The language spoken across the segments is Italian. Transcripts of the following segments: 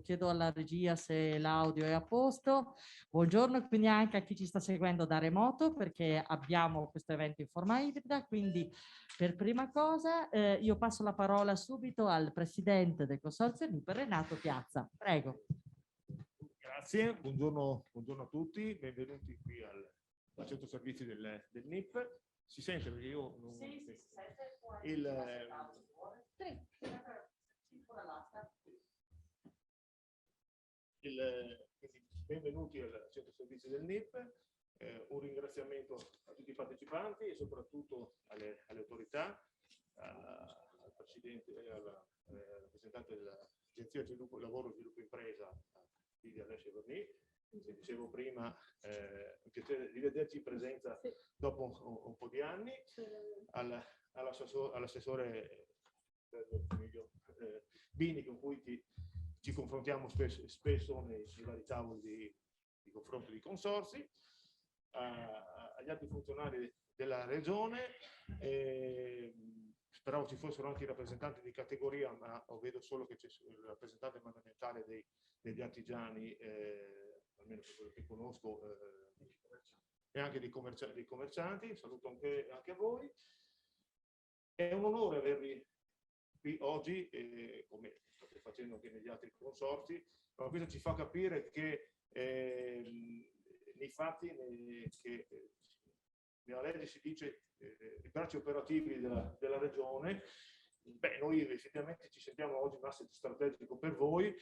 Chiedo alla regia se l'audio è a posto. Buongiorno, quindi anche a chi ci sta seguendo da remoto, perché abbiamo questo evento in forma ibrida. Quindi per prima cosa io passo la parola subito al presidente del Consorzio NIP, Renato Piazza. Prego. Grazie, buongiorno a tutti, benvenuti qui al centro servizi del NIP. Si sente perché io non... Sì, si sente. Benvenuti al centro servizi del NIP, un ringraziamento a tutti i partecipanti e soprattutto alle autorità, al Presidente e al rappresentante dell'Agenzia Lavoro e Sviluppo Impresa, di Alessio Verni. Come dicevo prima, un piacere di vederci in presenza dopo un po' di anni, all'assessore Bini, con cui ci confrontiamo spesso nei vari tavoli di confronto di consorzi, agli altri funzionari della regione. Speravo ci fossero anche i rappresentanti di categoria, ma vedo solo che c'è il rappresentante mandamentale degli artigiani, almeno per quello che conosco, e anche dei commercianti. Saluto anche a voi. È un onore avervi qui oggi, come state facendo anche negli altri consorzi, ma questo ci fa capire che nei fatti, che nella legge si dice i bracci operativi della regione, noi effettivamente ci sentiamo oggi un asset strategico per voi,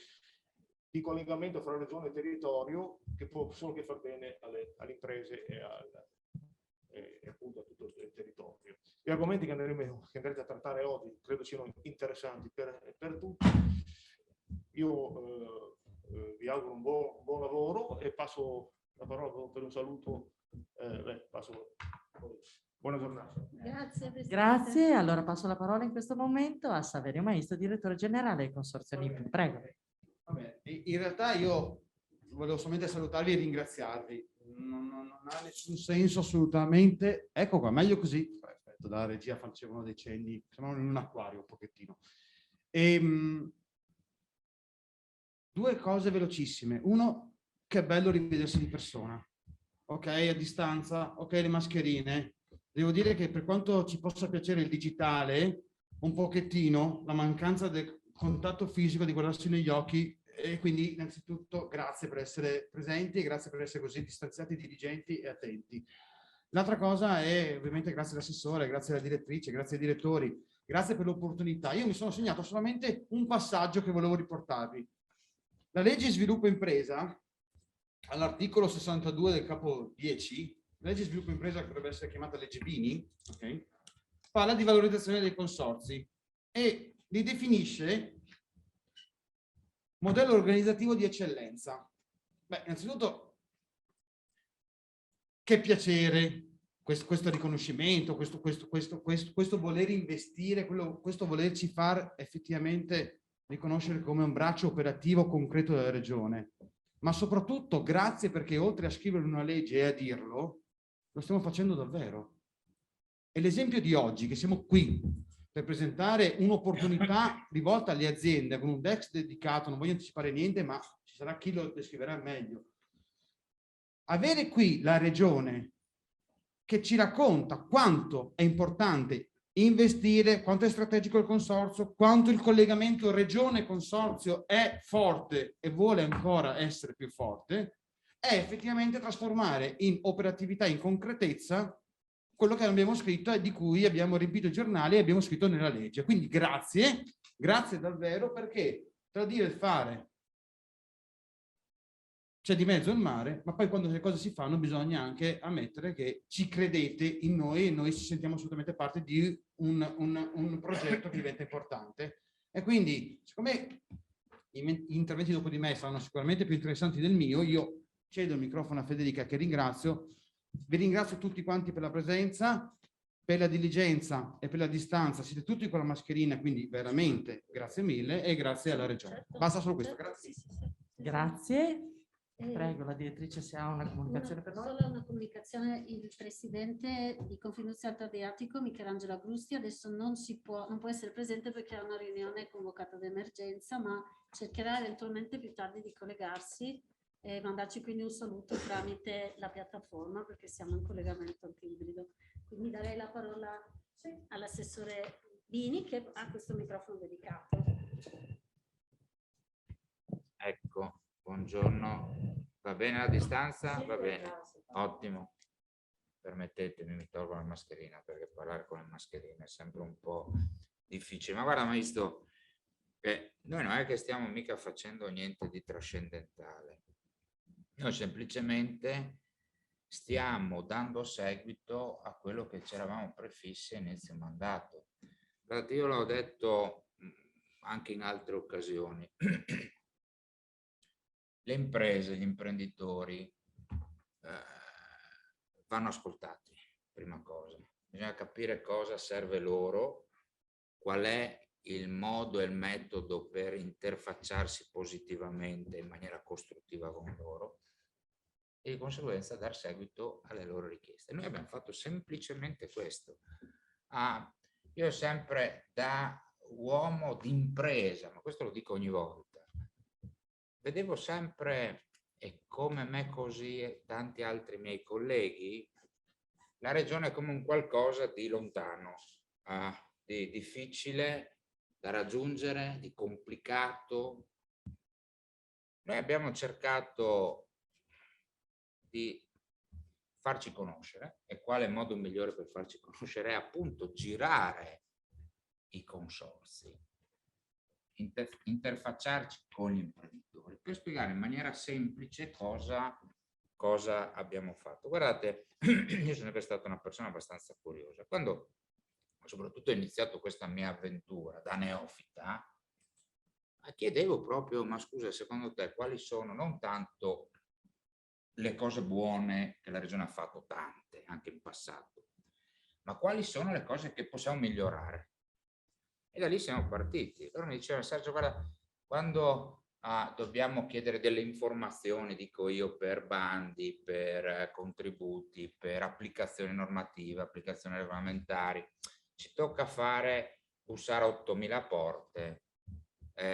di collegamento fra regione e territorio, che può solo che far bene alle imprese e appunto a tutto il territorio. Gli argomenti che andrete a trattare oggi credo siano interessanti per tutti. Io vi auguro un buon lavoro e passo la parola per un saluto. Buona giornata. Grazie, Presidente. Grazie. Allora passo la parola in questo momento a Saverio Maestro, direttore generale del Consorzio NIP. Prego. Vabbè, in realtà io volevo solamente salutarvi e ringraziarvi. Non ha nessun senso assolutamente. Ecco qua, meglio così. Aspetta, dalla regia facevano dei cenni, sembrano in un acquario un pochettino. Due cose velocissime. Uno, che bello rivedersi di persona. Ok, a distanza, ok, le mascherine. Devo dire che per quanto ci possa piacere il digitale, un pochettino la mancanza del contatto fisico, di guardarsi negli occhi, e quindi innanzitutto grazie per essere presenti e grazie per essere così distanziati, diligenti e attenti. L'altra cosa è ovviamente grazie all'assessore, grazie alla direttrice, grazie ai direttori, grazie per l'opportunità. Io mi sono segnato solamente un passaggio che volevo riportarvi. La legge sviluppo impresa, all'articolo 62 del capo 10, la legge sviluppo impresa, che dovrebbe essere chiamata legge Bini, okay, parla di valorizzazione dei consorzi e li definisce modello organizzativo di eccellenza. Beh, innanzitutto, che piacere questo riconoscimento, questo voler investire, questo volerci far effettivamente riconoscere come un braccio operativo concreto della regione. Ma soprattutto grazie perché oltre a scrivere una legge e a dirlo, lo stiamo facendo davvero. E l'esempio di oggi, che siamo qui per presentare un'opportunità rivolta alle aziende con un DEX dedicato, non voglio anticipare niente, ma ci sarà chi lo descriverà meglio. Avere qui la regione che ci racconta quanto è importante investire, quanto è strategico il consorzio, quanto il collegamento regione-consorzio è forte e vuole ancora essere più forte, è effettivamente trasformare in operatività, in concretezza, quello che abbiamo scritto e di cui abbiamo riempito i giornali e abbiamo scritto nella legge. Quindi grazie davvero, perché tra dire e fare c'è di mezzo il mare, ma poi quando le cose si fanno bisogna anche ammettere che ci credete in noi e noi ci sentiamo assolutamente parte di un progetto che diventa importante. E quindi, siccome gli interventi dopo di me saranno sicuramente più interessanti del mio, io cedo il microfono a Federica, che ringrazio. Vi ringrazio tutti quanti per la presenza, per la diligenza e per la distanza. Siete tutti con la mascherina, quindi veramente grazie mille e grazie alla Regione. Basta solo questo, grazie. Grazie. Prego, la direttrice se ha una comunicazione per noi. Solo una comunicazione. Il presidente di Confidenziato Adriatico, Michelangelo Agrusti, adesso non può essere presente perché ha una riunione convocata d'emergenza, ma cercherà eventualmente più tardi di collegarsi e mandarci quindi un saluto tramite la piattaforma, perché siamo in collegamento anche ibrido. Quindi darei la parola all'assessore Bini, che ha questo microfono dedicato. Ecco, buongiorno. Va bene la distanza? Va bene, ottimo. Permettetemi, mi tolgo la mascherina perché parlare con le mascherine è sempre un po' difficile. Ma guarda, ma visto che noi non è che stiamo mica facendo niente di trascendentale. Noi semplicemente stiamo dando seguito a quello che ci eravamo prefissi a inizio mandato. Guardate, io l'ho detto anche in altre occasioni. Le imprese, gli imprenditori vanno ascoltati, prima cosa. Bisogna capire cosa serve loro, qual è il modo e il metodo per interfacciarsi positivamente in maniera costruttiva con loro e di conseguenza dar seguito alle loro richieste. Noi abbiamo fatto semplicemente questo. Io sempre da uomo d'impresa, ma questo lo dico ogni volta, vedevo sempre, e come me così e tanti altri miei colleghi, la regione come un qualcosa di lontano, di difficile da raggiungere, di complicato. Noi abbiamo cercato di farci conoscere, e quale modo migliore per farci conoscere è appunto girare i consorzi, interfacciarci con gli imprenditori per spiegare in maniera semplice cosa abbiamo fatto. Guardate, io sono sempre stata una persona abbastanza curiosa. Quando soprattutto ho iniziato questa mia avventura da neofita, chiedevo proprio, ma scusa, secondo te quali sono non tanto le cose buone che la regione ha fatto, tante anche in passato, ma quali sono le cose che possiamo migliorare? E da lì siamo partiti. Allora mi diceva Sergio, guarda, quando dobbiamo chiedere delle informazioni, dico io, per bandi, per contributi, per applicazioni normative, applicazioni regolamentari, ci tocca bussare a 8.000 porte,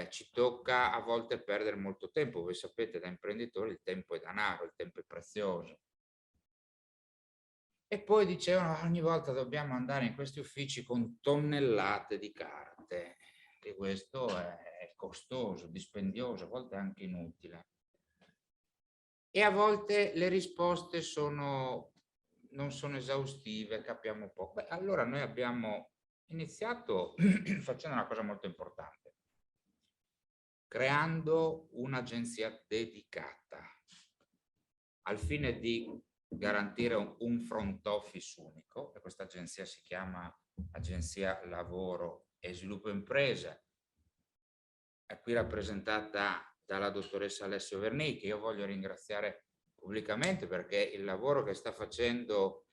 ci tocca a volte perdere molto tempo. Voi sapete, da imprenditori il tempo è denaro, il tempo è prezioso. E poi dicevano, ogni volta dobbiamo andare in questi uffici con tonnellate di carte, e questo è costoso, dispendioso, a volte anche inutile. E a volte le risposte non sono esaustive, capiamo poco. Beh, allora noi abbiamo iniziato facendo una cosa molto importante, creando un'agenzia dedicata al fine di garantire un front office unico, e questa agenzia si chiama Agenzia Lavoro e Sviluppo Imprese, è qui rappresentata dalla dottoressa Alessio Verni, che io voglio ringraziare pubblicamente perché il lavoro che sta facendo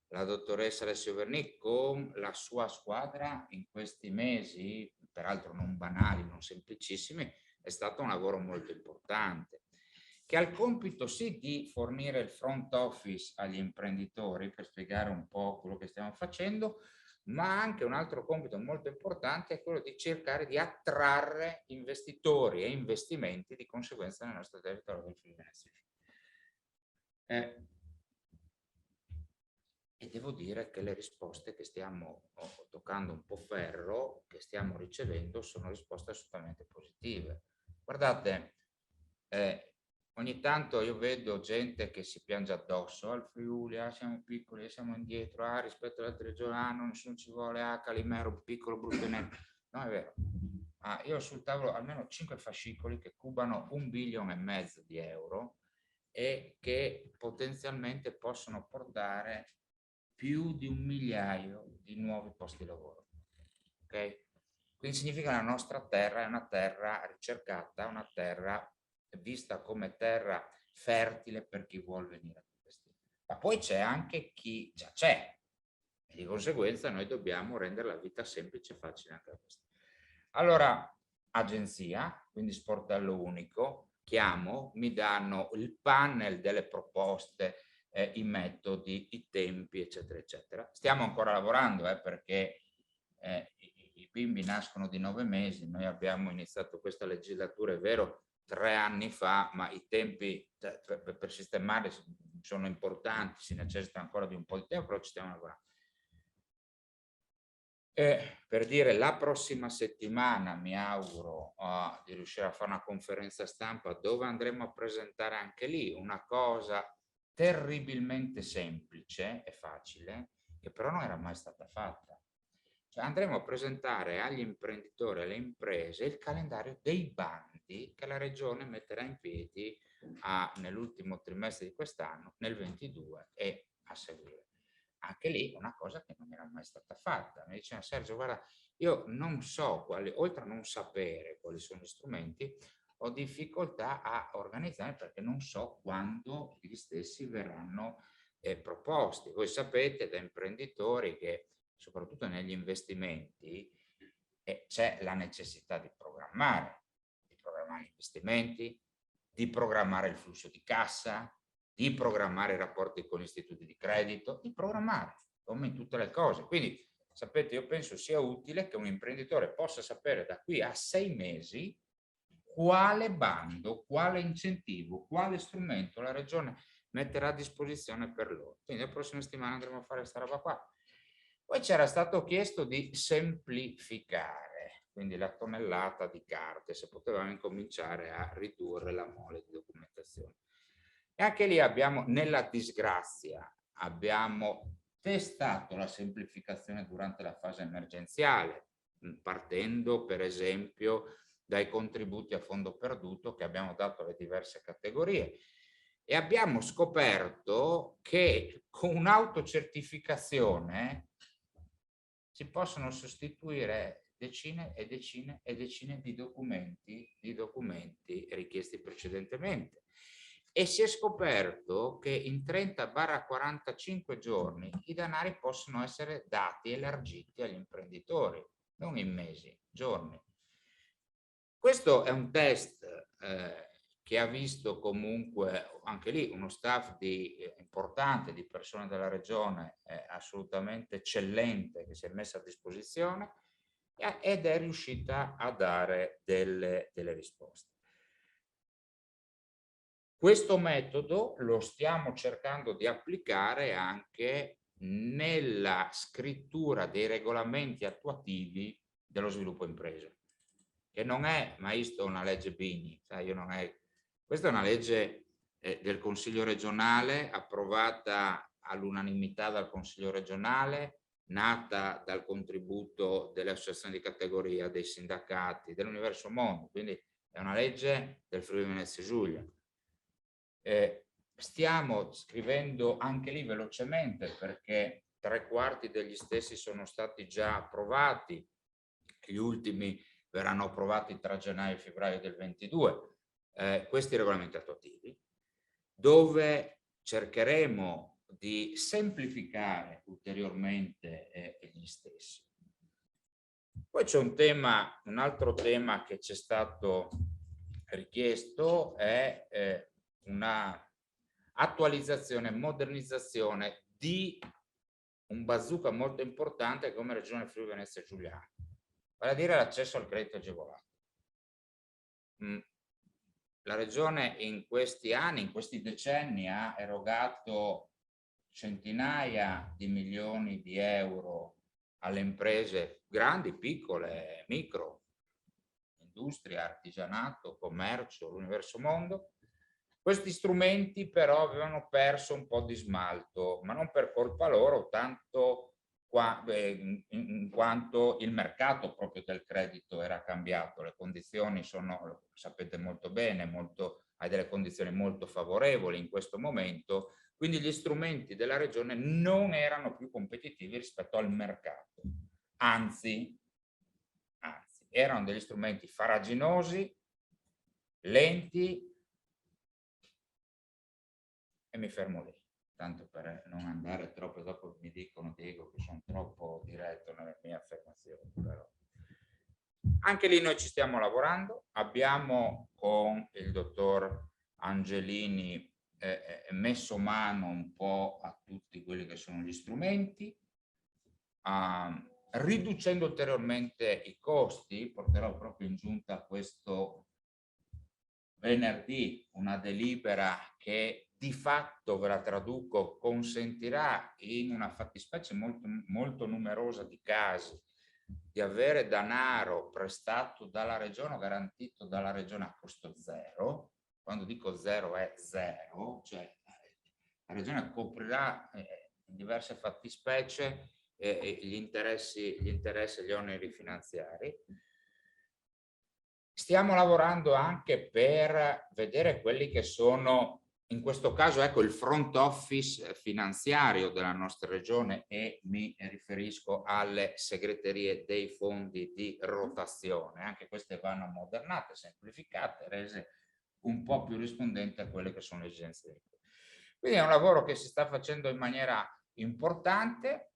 la dottoressa Alessio Verni con la sua squadra in questi mesi, peraltro non banali, non semplicissimi, è stato un lavoro molto importante, che ha il compito sì di fornire il front office agli imprenditori per spiegare un po' quello che stiamo facendo, ma anche un altro compito molto importante è quello di cercare di attrarre investitori e investimenti di conseguenza nel nostro territorio del Friuli Venezia Giulia. E devo dire che le risposte che stiamo toccando un po' ferro, che stiamo ricevendo, sono risposte assolutamente positive. Guardate, ogni tanto io vedo gente che si piange addosso al Friuli, siamo piccoli, siamo indietro, rispetto alle altre regioni, nessuno ci vuole, Calimero, piccolo, brutto e nero. No, è vero. Io ho sul tavolo almeno 5 fascicoli che cubano 1,5 bilioni di euro e che potenzialmente possono portare più di 1 migliaio di nuovi posti di lavoro. Ok? Quindi significa che la nostra terra è una terra ricercata, una terra vista come terra fertile per chi vuole venire a investire. Ma poi c'è anche chi già c'è, e di conseguenza noi dobbiamo rendere la vita semplice e facile anche a questo. Allora, agenzia, quindi sportello unico, chiamo, mi danno il panel delle proposte, i metodi, i tempi, eccetera, eccetera. Stiamo ancora lavorando perché i bimbi nascono di 9 mesi, noi abbiamo iniziato questa legislatura, è vero, 3 anni fa, ma i tempi per sistemare sono importanti, si necessita ancora di un po' di tempo, però ci stiamo lavorando. Per dire, la prossima settimana mi auguro di riuscire a fare una conferenza stampa dove andremo a presentare anche lì una cosa terribilmente semplice e facile, che però non era mai stata fatta. Cioè, andremo a presentare agli imprenditori e alle imprese il calendario dei bandi che la Regione metterà in piedi nell'ultimo trimestre di quest'anno, nel 22 e a seguire. Anche lì una cosa che non era mai stata fatta. Mi diceva Sergio, guarda, io non so quali, oltre a non sapere quali sono gli strumenti, ho difficoltà a organizzare perché non so quando gli stessi verranno proposti. Voi sapete da imprenditori che soprattutto negli investimenti c'è la necessità di programmare gli investimenti, di programmare il flusso di cassa, di programmare i rapporti con gli istituti di credito, di programmare, come in tutte le cose. Quindi, sapete, io penso sia utile che un imprenditore possa sapere da qui a 6 mesi quale bando, quale incentivo, quale strumento la Regione metterà a disposizione per loro. Quindi la prossima settimana andremo a fare questa roba qua. Poi c'era stato chiesto di semplificare, quindi la tonnellata di carte, se potevamo incominciare a ridurre la mole di documentazione. E anche lì abbiamo, nella disgrazia, abbiamo testato la semplificazione durante la fase emergenziale, partendo per esempio dai contributi a fondo perduto che abbiamo dato alle diverse categorie. E abbiamo scoperto che con un'autocertificazione si possono sostituire decine e decine e decine di documenti richiesti precedentemente. E si è scoperto che in 30-45 giorni i denari possono essere dati, elargiti agli imprenditori, non in mesi, giorni. Questo è un test che ha visto comunque anche lì uno staff importante di persone della regione assolutamente eccellente che si è messa a disposizione ed è riuscita a dare delle risposte. Questo metodo lo stiamo cercando di applicare anche nella scrittura dei regolamenti attuativi dello sviluppo imprese, che non è mai visto una legge Bini, questa è una legge del Consiglio regionale approvata all'unanimità dal Consiglio regionale, nata dal contributo delle associazioni di categoria, dei sindacati, dell'Universo Mondo, quindi è una legge del Friuli Venezia Giulia. Stiamo scrivendo anche lì velocemente perché 3/4 degli stessi sono stati già approvati, gli ultimi verranno approvati tra gennaio e febbraio del 22, questi regolamenti attuativi, dove cercheremo di semplificare ulteriormente gli stessi. Poi c'è un altro tema che ci è stato richiesto, è una attualizzazione, modernizzazione di un bazooka molto importante come Regione Friuli Venezia Giulia, vale a dire l'accesso al credito agevolato. La Regione in questi anni, in questi decenni ha erogato centinaia di milioni di euro alle imprese grandi, piccole, micro, industria, artigianato, commercio, l'Universo Mondo. Questi strumenti però avevano perso un po' di smalto, ma non per colpa loro, tanto in quanto il mercato proprio del credito era cambiato. Le condizioni sono, sapete molto bene, hai delle condizioni molto favorevoli in questo momento, quindi gli strumenti della regione non erano più competitivi rispetto al mercato, anzi erano degli strumenti farraginosi, lenti, e mi fermo lì, tanto per non andare troppo, dopo mi dicono Diego che sono troppo diretto nelle mie affermazioni, però anche lì noi ci stiamo lavorando, abbiamo con il dottor Angelini messo mano un po' a tutti quelli che sono gli strumenti, riducendo ulteriormente i costi. Porterò proprio in giunta questo venerdì una delibera che di fatto, ve la traduco, consentirà in una fattispecie molto numerosa di casi di avere denaro prestato dalla regione o garantito dalla regione a costo zero. Quando dico zero è zero, cioè la regione coprirà in diverse fattispecie gli interessi e gli oneri finanziari. Stiamo lavorando anche per vedere quelli che sono, in questo caso, ecco, il front office finanziario della nostra regione, e mi riferisco alle segreterie dei fondi di rotazione. Anche queste vanno ammodernate, semplificate, rese un po' più rispondenti a quelle che sono le esigenze. Quindi è un lavoro che si sta facendo in maniera importante.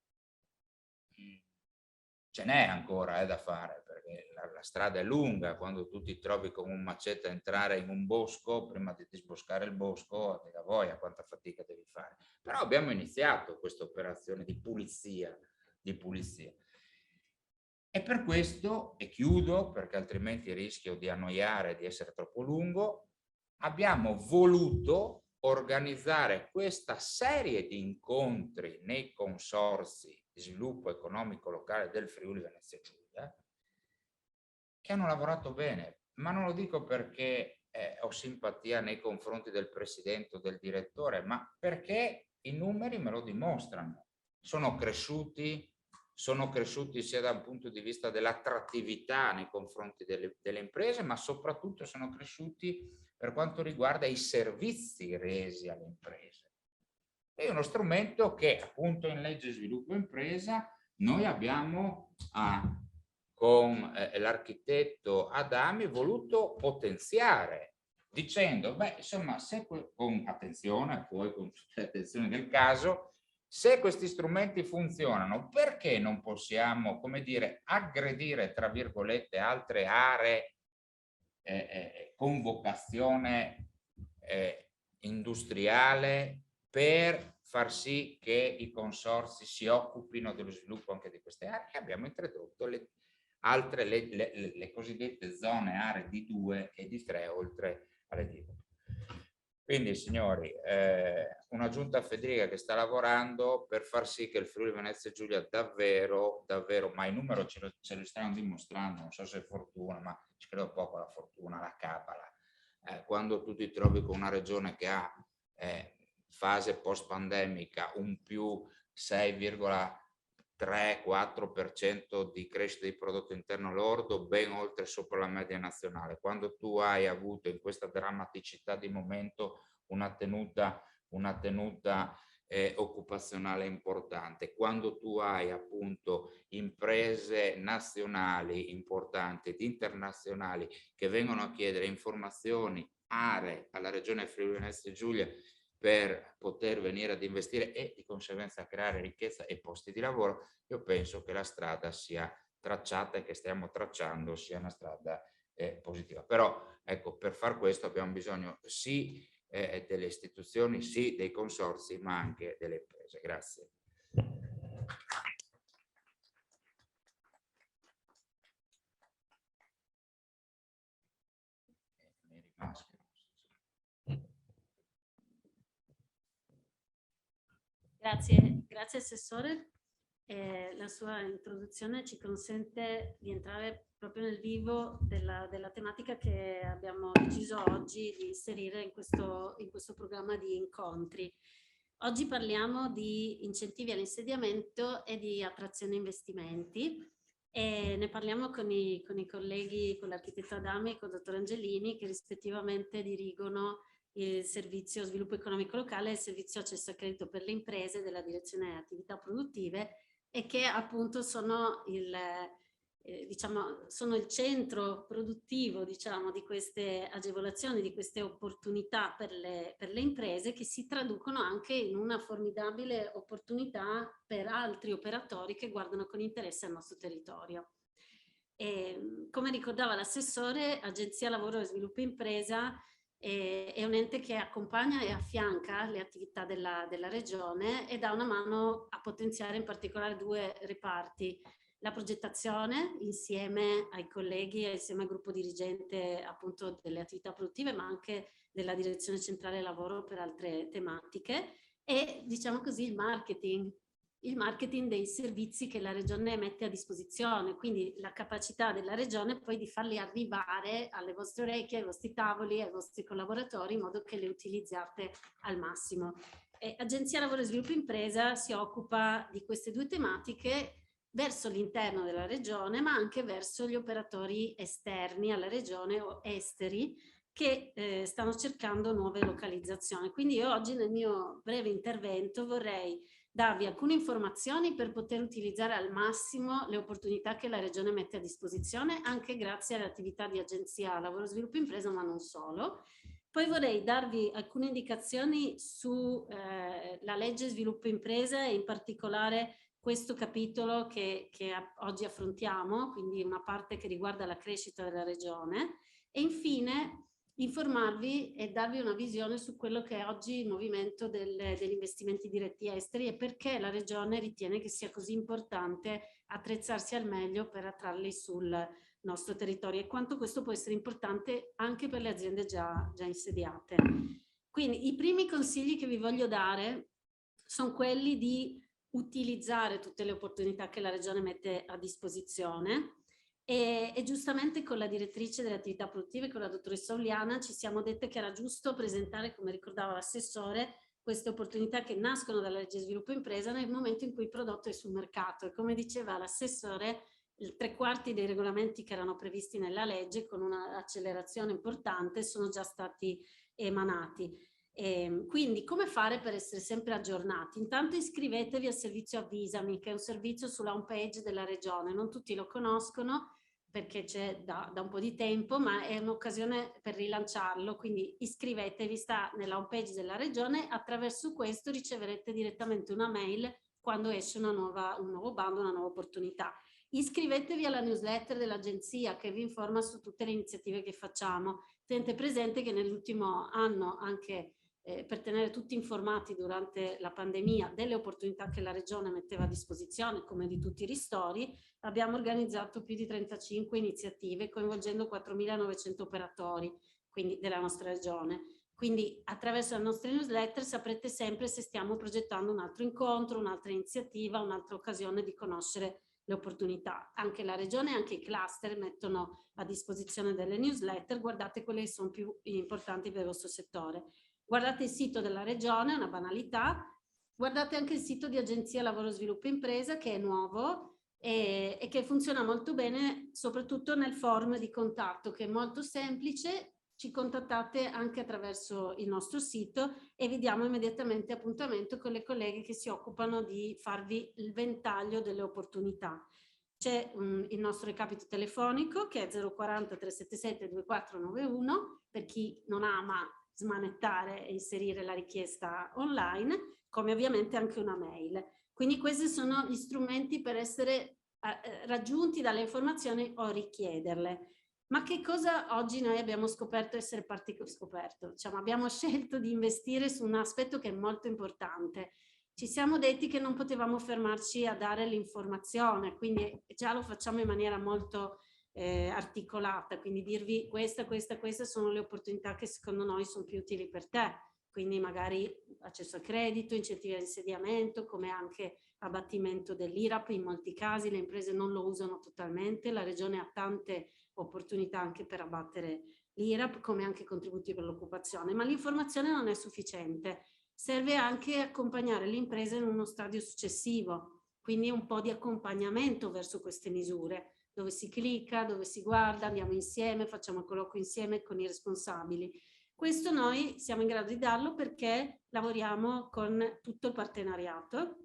Ce n'è ancora da fare, perché la strada è lunga. Quando tu ti trovi con un macete a entrare in un bosco, prima di disboscare il bosco, ti dà voglia quanta fatica devi fare. Però abbiamo iniziato questa operazione di pulizia. E per questo, e chiudo perché altrimenti rischio di annoiare, di essere troppo lungo, abbiamo voluto organizzare questa serie di incontri nei consorzi di sviluppo economico locale del Friuli Venezia Giulia, che hanno lavorato bene, ma non lo dico perché ho simpatia nei confronti del presidente o del direttore, ma perché i numeri me lo dimostrano. Sono cresciuti sia da un punto di vista dell'attrattività nei confronti delle imprese, ma soprattutto sono cresciuti per quanto riguarda i servizi resi alle imprese. È uno strumento che appunto in legge sviluppo impresa noi abbiamo con l'architetto Adami voluto potenziare, dicendo, beh, insomma, se con attenzione, poi con tutte le attenzioni del caso, se questi strumenti funzionano, perché non possiamo, come dire, aggredire, tra virgolette, altre aree con vocazione industriale, per far sì che i consorzi si occupino dello sviluppo anche di queste aree. Abbiamo introdotto le cosiddette zone, aree D2 e D3 oltre alle D1. Quindi signori, una giunta Federica che sta lavorando per far sì che il Friuli Venezia Giulia davvero, ma i numeri ce lo stanno dimostrando, non so se è fortuna, ma ci credo poco alla fortuna, alla cabala. Quando tu ti trovi con una regione che ha fase post-pandemica un più 6,3-4% di crescita di prodotto interno lordo, ben oltre sopra la media nazionale. Quando tu hai avuto in questa drammaticità di momento una tenuta occupazionale importante, quando tu hai appunto imprese nazionali importanti ed internazionali che vengono a chiedere informazioni, aree alla regione Friuli Venezia Giulia per poter venire ad investire e di conseguenza creare ricchezza e posti di lavoro, io penso che la strada sia tracciata e che stiamo tracciando sia una strada positiva. Però ecco, per far questo abbiamo bisogno sì delle istituzioni, sì dei consorzi, ma anche delle imprese. Grazie. Grazie Assessore. La sua introduzione ci consente di entrare proprio nel vivo della tematica che abbiamo deciso oggi di inserire in questo programma di incontri. Oggi parliamo di incentivi all'insediamento e di attrazione investimenti, e ne parliamo con i colleghi, con l'architetto Adami e con il dottor Angelini, che rispettivamente dirigono il servizio sviluppo economico locale e il servizio accesso al credito per le imprese della direzione attività produttive, e che appunto sono il centro produttivo, diciamo, di queste agevolazioni, di queste opportunità per le imprese, che si traducono anche in una formidabile opportunità per altri operatori che guardano con interesse al nostro territorio. E, come ricordava l'assessore, Agenzia Lavoro e Sviluppo Impresa è un ente che accompagna e affianca le attività della regione e dà una mano a potenziare in particolare 2 reparti: la progettazione insieme ai colleghi e insieme al gruppo dirigente appunto delle attività produttive, ma anche della direzione centrale lavoro per altre tematiche, e diciamo così il marketing dei servizi che la regione mette a disposizione, quindi la capacità della regione poi di farli arrivare alle vostre orecchie, ai vostri tavoli, ai vostri collaboratori, in modo che le utilizzate al massimo. Agenzia Lavoro e Sviluppo Impresa si occupa di queste 2 tematiche verso l'interno della regione, ma anche verso gli operatori esterni alla regione o esteri che stanno cercando nuove localizzazioni. Quindi io oggi nel mio breve intervento vorrei darvi alcune informazioni per poter utilizzare al massimo le opportunità che la regione mette a disposizione, anche grazie alle attività di Agenzia Lavoro e Sviluppo Impresa, ma non solo. Poi vorrei darvi alcune indicazioni su la legge Sviluppo Impresa e in particolare questo capitolo che oggi affrontiamo, quindi una parte che riguarda la crescita della regione, e infine informarvi e darvi una visione su quello che è oggi il movimento degli investimenti diretti esteri e perché la regione ritiene che sia così importante attrezzarsi al meglio per attrarli sul nostro territorio e quanto questo può essere importante anche per le aziende già insediate. Quindi i primi consigli che vi voglio dare sono quelli di utilizzare tutte le opportunità che la regione mette a disposizione. E giustamente con la direttrice delle attività produttive, con la dottoressa Uliana, ci siamo dette che era giusto presentare, come ricordava l'assessore, queste opportunità che nascono dalla legge Sviluppo Impresa nel momento in cui il prodotto è sul mercato. E come diceva l'assessore, il 3/4 dei regolamenti che erano previsti nella legge, con un'accelerazione importante, sono già stati emanati. Quindi come fare per essere sempre aggiornati? Intanto iscrivetevi al servizio Avvisami, che è un servizio sulla home page della regione. Non tutti lo conoscono perché c'è da un po' di tempo, ma è un'occasione per rilanciarlo, quindi iscrivetevi, sta nella home page della regione. Attraverso questo riceverete direttamente una mail quando esce un nuovo bando, una nuova opportunità. Iscrivetevi alla newsletter dell'agenzia che vi informa su tutte le iniziative che facciamo. Tenete presente che nell'ultimo anno, anche per tenere tutti informati durante la pandemia delle opportunità che la regione metteva a disposizione, come di tutti i ristori, abbiamo organizzato più di 35 iniziative coinvolgendo 4.900 operatori, quindi della nostra regione. Quindi attraverso le nostre newsletter saprete sempre se stiamo progettando un altro incontro, un'altra iniziativa, un'altra occasione di conoscere le opportunità. Anche la regione e anche i cluster mettono a disposizione delle newsletter, guardate quelle che sono più importanti per il vostro settore. Guardate il sito della regione, una banalità, guardate anche il sito di Agenzia Lavoro e Sviluppo Impresa che è nuovo e che funziona molto bene, soprattutto nel form di contatto che è molto semplice. Ci contattate anche attraverso il nostro sito e vi diamo immediatamente appuntamento con le colleghe che si occupano di farvi il ventaglio delle opportunità. C'è il nostro recapito telefonico che è 040 377 2491 per chi non ama smanettare e inserire la richiesta online, come ovviamente anche una mail. Quindi questi sono gli strumenti per essere raggiunti dalle informazioni o richiederle. Ma che cosa oggi noi abbiamo scoperto essere diciamo, abbiamo scelto di investire su un aspetto che è molto importante. Ci siamo detti che non potevamo fermarci a dare l'informazione, quindi già lo facciamo in maniera molto articolata, quindi dirvi queste sono le opportunità che secondo noi sono più utili per te, quindi magari accesso al credito, incentivi all'insediamento, come anche abbattimento dell'IRAP. In molti casi le imprese non lo usano totalmente, la regione ha tante opportunità anche per abbattere l'IRAP, come anche contributi per l'occupazione, ma l'informazione non è sufficiente, serve anche accompagnare l'impresa in uno stadio successivo, quindi un po' di accompagnamento verso queste misure, dove si clicca, dove si guarda, andiamo insieme, facciamo il colloquio insieme con i responsabili. Questo noi siamo in grado di darlo perché lavoriamo con tutto il partenariato.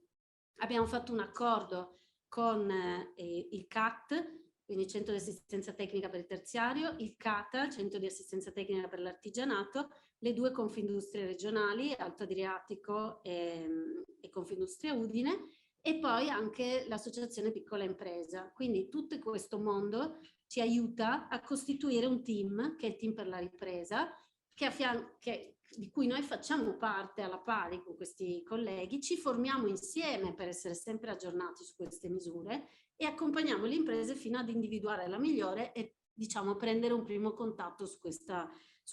Abbiamo fatto un accordo con il CAT, quindi Centro di Assistenza Tecnica per il Terziario, il CATA, Centro di Assistenza Tecnica per l'Artigianato, le 2 Confindustrie regionali, Alto Adriatico e Confindustria Udine, e poi anche l'associazione piccola impresa. Quindi tutto questo mondo ci aiuta a costituire un team, che è il team per la ripresa, di cui noi facciamo parte alla pari con questi colleghi, ci formiamo insieme per essere sempre aggiornati su queste misure e accompagniamo le imprese fino ad individuare la migliore e, diciamo, prendere un primo contatto su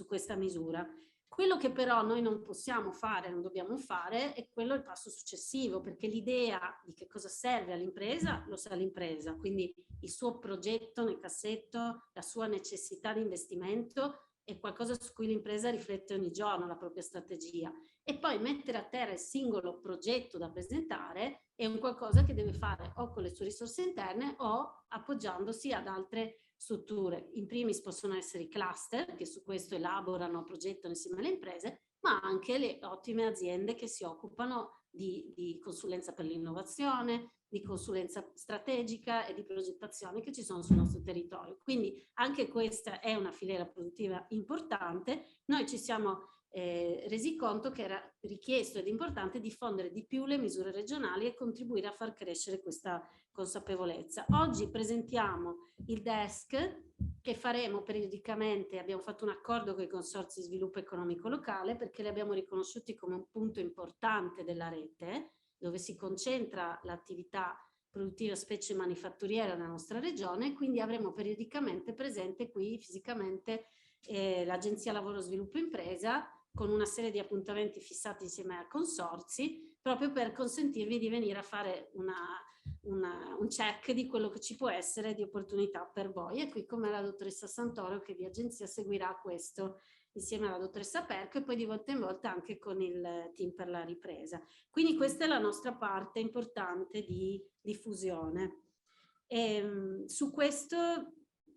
questa misura. Quello che però noi non possiamo fare, non dobbiamo fare, è quello il passo successivo, perché l'idea di che cosa serve all'impresa lo sa l'impresa, quindi il suo progetto nel cassetto, la sua necessità di investimento è qualcosa su cui l'impresa riflette ogni giorno, la propria strategia. E poi mettere a terra il singolo progetto da presentare è un qualcosa che deve fare o con le sue risorse interne o appoggiandosi ad altre strutture. In primis possono essere i cluster, che su questo elaborano, progettano insieme alle imprese, ma anche le ottime aziende che si occupano di consulenza per l'innovazione, di consulenza strategica e di progettazione che ci sono sul nostro territorio. Quindi anche questa è una filiera produttiva importante. Noi ci siamo resi conto che era richiesto ed importante diffondere di più le misure regionali e contribuire a far crescere questa consapevolezza. Oggi presentiamo il desk che faremo periodicamente. Abbiamo fatto un accordo con i consorzi di sviluppo economico locale perché li abbiamo riconosciuti come un punto importante della rete dove si concentra l'attività produttiva specie manifatturiera nella nostra regione, quindi avremo periodicamente presente qui fisicamente l'Agenzia Lavoro Sviluppo Impresa con una serie di appuntamenti fissati insieme a consorzi proprio per consentirvi di venire a fare un check di quello che ci può essere di opportunità per voi. E qui come la dottoressa Santoro che di agenzia seguirà questo insieme alla dottoressa Perco e poi di volta in volta anche con il team per la ripresa. Quindi questa è la nostra parte importante di diffusione. Su questo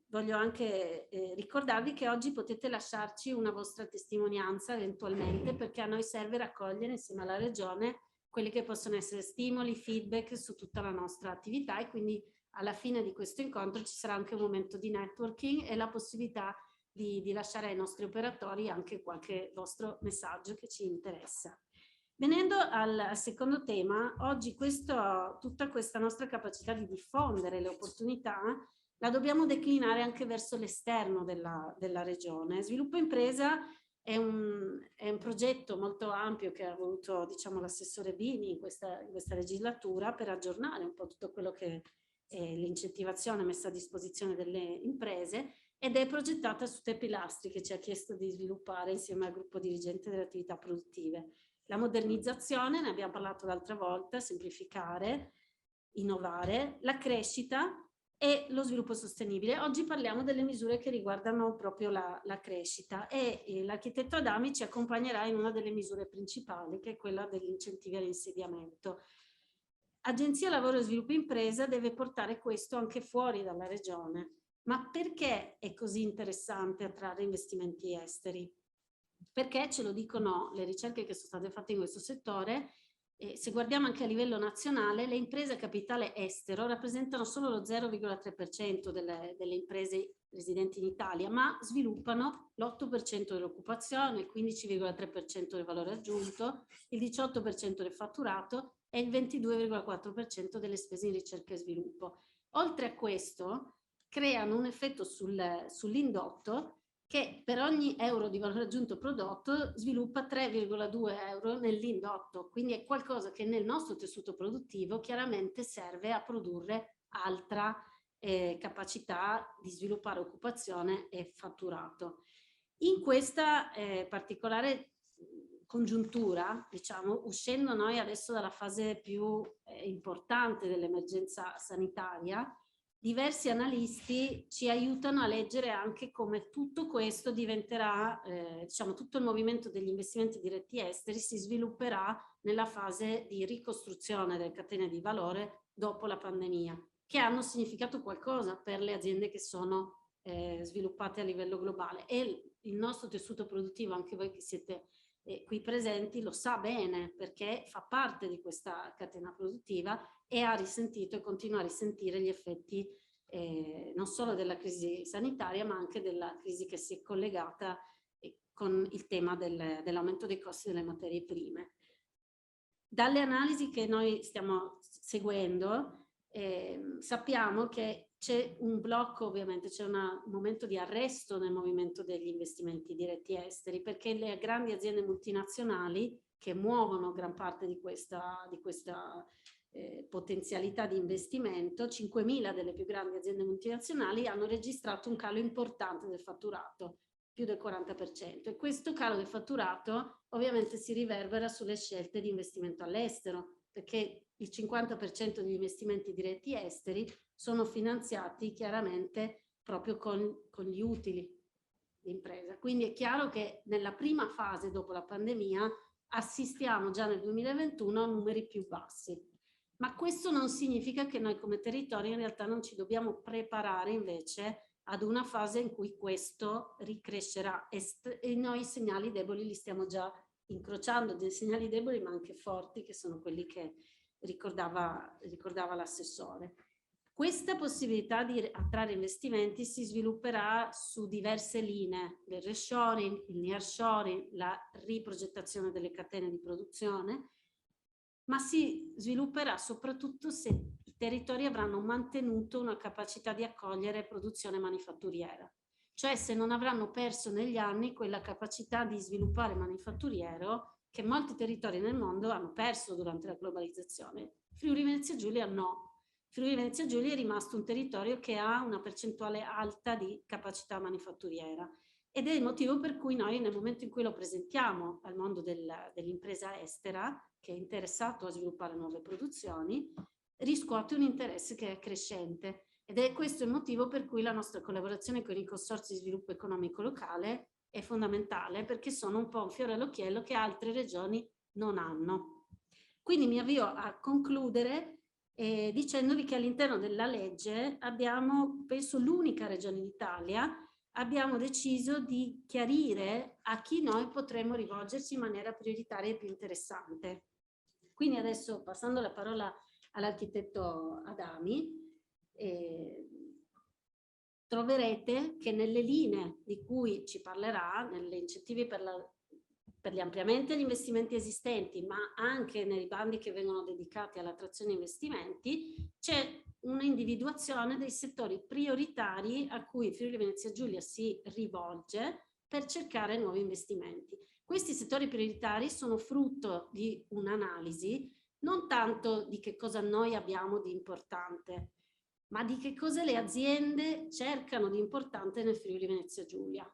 voglio anche ricordarvi che oggi potete lasciarci una vostra testimonianza eventualmente, perché a noi serve raccogliere insieme alla Regione quelli che possono essere stimoli, feedback su tutta la nostra attività e quindi alla fine di questo incontro ci sarà anche un momento di networking e la possibilità di lasciare ai nostri operatori anche qualche vostro messaggio che ci interessa. Venendo al secondo tema, oggi tutta questa nostra capacità di diffondere le opportunità la dobbiamo declinare anche verso l'esterno della regione. Sviluppo Impresa è un progetto molto ampio che ha voluto, diciamo, l'assessore Bini in questa legislatura per aggiornare un po' tutto quello che è l'incentivazione messa a disposizione delle imprese ed è progettata su 3 pilastri che ci ha chiesto di sviluppare insieme al gruppo dirigente delle attività produttive. La modernizzazione, ne abbiamo parlato l'altra volta, semplificare, innovare, la crescita e lo sviluppo sostenibile. Oggi parliamo delle misure che riguardano proprio la crescita e l'architetto Adami ci accompagnerà in una delle misure principali che è quella degli incentivi all'insediamento. Agenzia Lavoro e Sviluppo Impresa deve portare questo anche fuori dalla regione. Ma perché è così interessante attrarre investimenti esteri? Perché ce lo dicono le ricerche che sono state fatte in questo settore. Se guardiamo anche a livello nazionale, le imprese a capitale estero rappresentano solo lo 0,3% delle imprese residenti in Italia, ma sviluppano l'8% dell'occupazione, il 15,3% del valore aggiunto, il 18% del fatturato e il 22,4% delle spese in ricerca e sviluppo. Oltre a questo, creano un effetto sull'indotto che per ogni euro di valore aggiunto prodotto sviluppa 3,2 euro nell'indotto, quindi è qualcosa che nel nostro tessuto produttivo chiaramente serve a produrre altra capacità di sviluppare occupazione e fatturato. In questa particolare congiuntura, diciamo, uscendo noi adesso dalla fase più importante dell'emergenza sanitaria, diversi analisti ci aiutano a leggere anche come tutto questo diventerà, diciamo, tutto il movimento degli investimenti diretti esteri si svilupperà nella fase di ricostruzione delle catene di valore dopo la pandemia, che hanno significato qualcosa per le aziende che sono sviluppate a livello globale. E il nostro tessuto produttivo, anche voi che siete qui presenti, lo sa bene perché fa parte di questa catena produttiva e ha risentito e continua a risentire gli effetti non solo della crisi sanitaria ma anche della crisi che si è collegata con il tema dell'aumento dei costi delle materie prime. Dalle analisi che noi stiamo seguendo, sappiamo che c'è un blocco, ovviamente c'è un momento di arresto nel movimento degli investimenti diretti esteri, perché le grandi aziende multinazionali che muovono gran parte di questa potenzialità di investimento, 5.000 delle più grandi aziende multinazionali hanno registrato un calo importante del fatturato, più del 40%, e questo calo del fatturato ovviamente si riverbera sulle scelte di investimento all'estero, perché il 50% degli investimenti diretti esteri sono finanziati chiaramente proprio con gli utili di impresa. Quindi è chiaro che nella prima fase dopo la pandemia assistiamo già nel 2021 a numeri più bassi. Ma questo non significa che noi come territorio in realtà non ci dobbiamo preparare invece ad una fase in cui questo ricrescerà, e noi i segnali deboli li stiamo già incrociando, dei segnali deboli ma anche forti, che sono quelli che ricordava l'assessore. Questa possibilità di attrarre investimenti si svilupperà su diverse linee: il reshoring, il nearshoring, la riprogettazione delle catene di produzione, ma si svilupperà soprattutto se i territori avranno mantenuto una capacità di accogliere produzione manifatturiera, cioè se non avranno perso negli anni quella capacità di sviluppare manifatturiero che molti territori nel mondo hanno perso durante la globalizzazione. Friuli Venezia Giulia no. Friuli Venezia Giulia è rimasto un territorio che ha una percentuale alta di capacità manifatturiera, ed è il motivo per cui noi, nel momento in cui lo presentiamo al mondo dell'impresa estera, che è interessato a sviluppare nuove produzioni, riscuote un interesse che è crescente, ed è questo il motivo per cui la nostra collaborazione con i consorzi di sviluppo economico locale è fondamentale, perché sono un po' un fiore all'occhiello che altre regioni non hanno. Quindi mi avvio a concludere dicendovi che all'interno della legge abbiamo, penso l'unica regione d'Italia, abbiamo deciso di chiarire a chi noi potremmo rivolgerci in maniera prioritaria e più interessante. Quindi adesso, passando la parola all'architetto Adami, troverete che nelle linee di cui ci parlerà, negli incentivi per gli ampliamenti agli investimenti esistenti, ma anche nei bandi che vengono dedicati all'attrazione investimenti, c'è un'individuazione dei settori prioritari a cui Friuli Venezia Giulia si rivolge per cercare nuovi investimenti. Questi settori prioritari sono frutto di un'analisi non tanto di che cosa noi abbiamo di importante, ma di che cosa le aziende cercano di importante nel Friuli Venezia Giulia.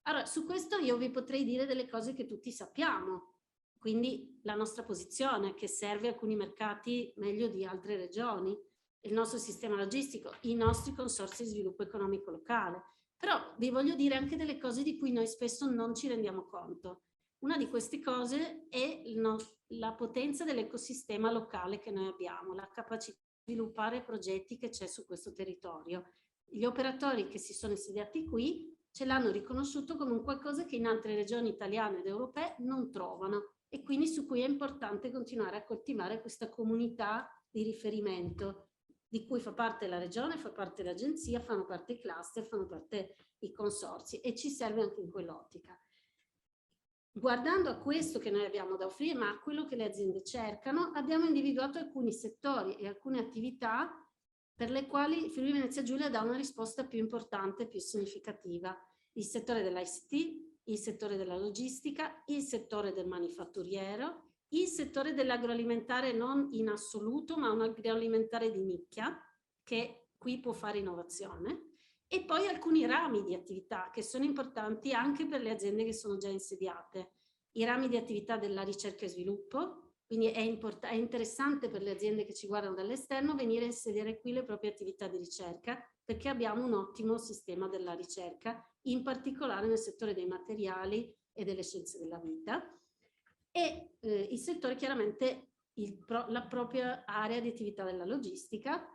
Allora, su questo io vi potrei dire delle cose che tutti sappiamo, quindi la nostra posizione che serve alcuni mercati meglio di altre regioni, il nostro sistema logistico, i nostri consorzi di sviluppo economico locale. Però vi voglio dire anche delle cose di cui noi spesso non ci rendiamo conto. Una di queste cose è la potenza dell'ecosistema locale che noi abbiamo, la capacità di sviluppare progetti che c'è su questo territorio. Gli operatori che si sono insediati qui ce l'hanno riconosciuto come un qualcosa che in altre regioni italiane ed europee non trovano, e quindi su cui è importante continuare a coltivare questa comunità di riferimento di cui fa parte la regione, fa parte l'agenzia, fanno parte i cluster, fanno parte i consorzi, e ci serve anche in quell'ottica. Guardando a questo che noi abbiamo da offrire, ma a quello che le aziende cercano, abbiamo individuato alcuni settori e alcune attività per le quali Friuli Venezia Giulia dà una risposta più importante, più significativa. Il settore dell'ICT, il settore della logistica, il settore del manifatturiero, il settore dell'agroalimentare non in assoluto, ma un agroalimentare di nicchia, che qui può fare innovazione, e poi alcuni rami di attività che sono importanti anche per le aziende che sono già insediate. I rami di attività della ricerca e sviluppo, quindi è interessante per le aziende che ci guardano dall'esterno venire a inserire qui le proprie attività di ricerca, perché abbiamo un ottimo sistema della ricerca, in particolare nel settore dei materiali e delle scienze della vita. E il settore chiaramente la propria area di attività della logistica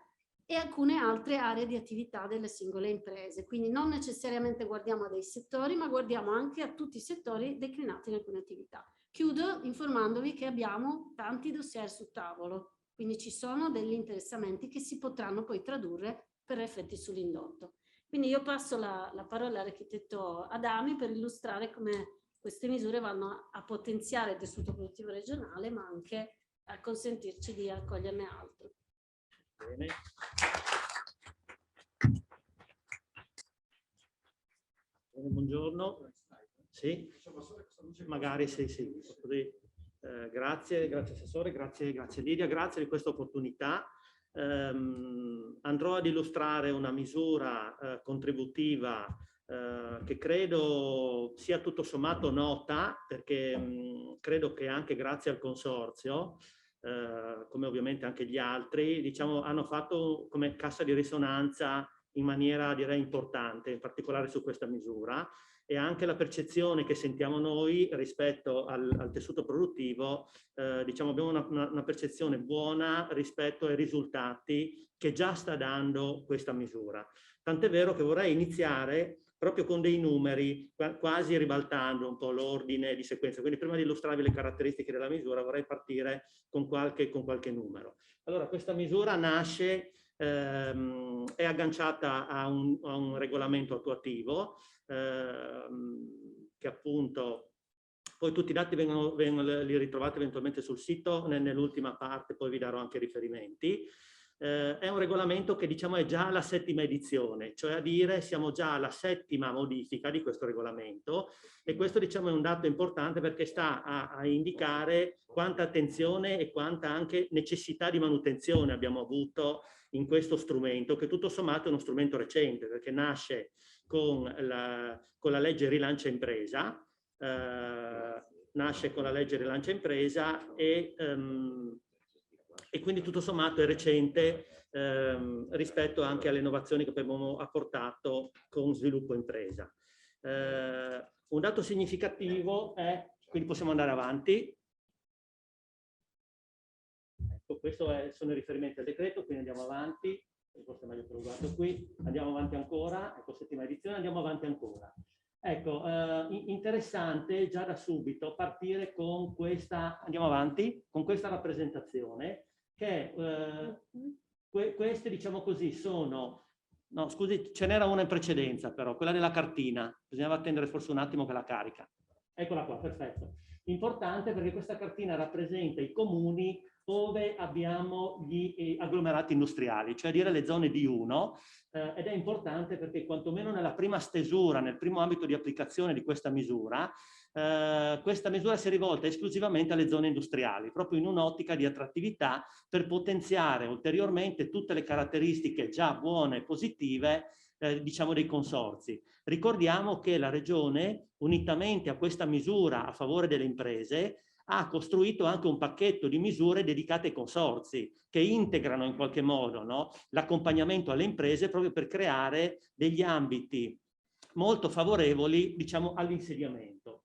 e alcune altre aree di attività delle singole imprese. Quindi non necessariamente guardiamo a dei settori, ma guardiamo anche a tutti i settori declinati in alcune attività. Chiudo informandovi che abbiamo tanti dossier sul tavolo, quindi ci sono degli interessamenti che si potranno poi tradurre per effetti sull'indotto. Quindi io passo la parola all'architetto Adami per illustrare come queste misure vanno a potenziare il tessuto produttivo regionale, ma anche a consentirci di accoglierne altri. Bene. Buongiorno. Sì, magari sì. Così. Grazie Assessore, grazie Lidia, grazie di questa opportunità. Andrò ad illustrare una misura contributiva che credo sia tutto sommato nota, perché credo che anche grazie al Consorzio, come ovviamente anche gli altri, diciamo, hanno fatto come cassa di risonanza in maniera direi importante, in particolare su questa misura, e anche la percezione che sentiamo noi rispetto al tessuto produttivo, diciamo abbiamo una percezione buona rispetto ai risultati che già sta dando questa misura. Tant'è vero che vorrei iniziare proprio con dei numeri, quasi ribaltando un po' l'ordine di sequenza. Quindi prima di illustrarvi le caratteristiche della misura vorrei partire con qualche numero. Allora, questa misura nasce, è agganciata a un regolamento attuativo che appunto, poi tutti i dati li ritrovate eventualmente sul sito, nell'ultima parte poi vi darò anche riferimenti. È un regolamento che diciamo è già la 7ª edizione, cioè a dire siamo già alla 7ª modifica di questo regolamento, e questo diciamo è un dato importante perché sta a indicare quanta attenzione e quanta anche necessità di manutenzione abbiamo avuto in questo strumento, che tutto sommato è uno strumento recente perché nasce con la legge Rilancia Impresa, e quindi tutto sommato è recente rispetto anche alle innovazioni che abbiamo apportato con Sviluppo Impresa. Un dato significativo è, quindi possiamo andare avanti. Ecco, questo sono i riferimenti al decreto, quindi andiamo avanti. Forse è meglio che lo guardo qui. Andiamo avanti ancora, ecco, 7ª edizione, andiamo avanti ancora. Ecco, interessante già da subito partire con questa, andiamo avanti, con questa rappresentazione che queste, diciamo così, sono, no scusi, ce n'era una in precedenza però, quella della cartina, bisognava attendere forse un attimo che la carica. Eccola qua, perfetto. Importante perché questa cartina rappresenta i comuni dove abbiamo gli agglomerati industriali, cioè a dire le zone D1, ed è importante perché quantomeno nella prima stesura, nel primo ambito di applicazione di questa misura si è rivolta esclusivamente alle zone industriali, proprio in un'ottica di attrattività per potenziare ulteriormente tutte le caratteristiche già buone e positive diciamo dei consorzi. Ricordiamo che la Regione, unitamente a questa misura a favore delle imprese, ha costruito anche un pacchetto di misure dedicate ai consorzi che integrano in qualche modo, no, l'accompagnamento alle imprese proprio per creare degli ambiti molto favorevoli, diciamo, all'insediamento.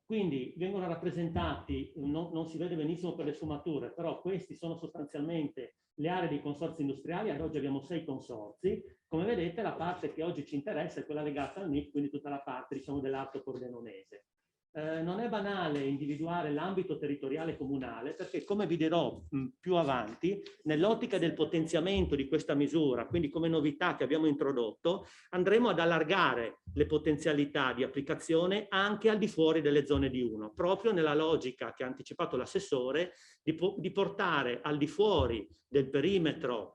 Quindi vengono rappresentati, non si vede benissimo per le sfumature, però questi sono sostanzialmente le aree dei consorzi industriali. Ad oggi abbiamo 6 consorzi. Come vedete, la parte che oggi ci interessa è quella legata al NIC, quindi tutta la parte, diciamo, dell'Alto Pordenonese. Non è banale individuare l'ambito territoriale comunale perché, come vi dirò più avanti, nell'ottica del potenziamento di questa misura, quindi come novità che abbiamo introdotto, andremo ad allargare le potenzialità di applicazione anche al di fuori delle zone D1, proprio nella logica che ha anticipato l'assessore di portare al di fuori del perimetro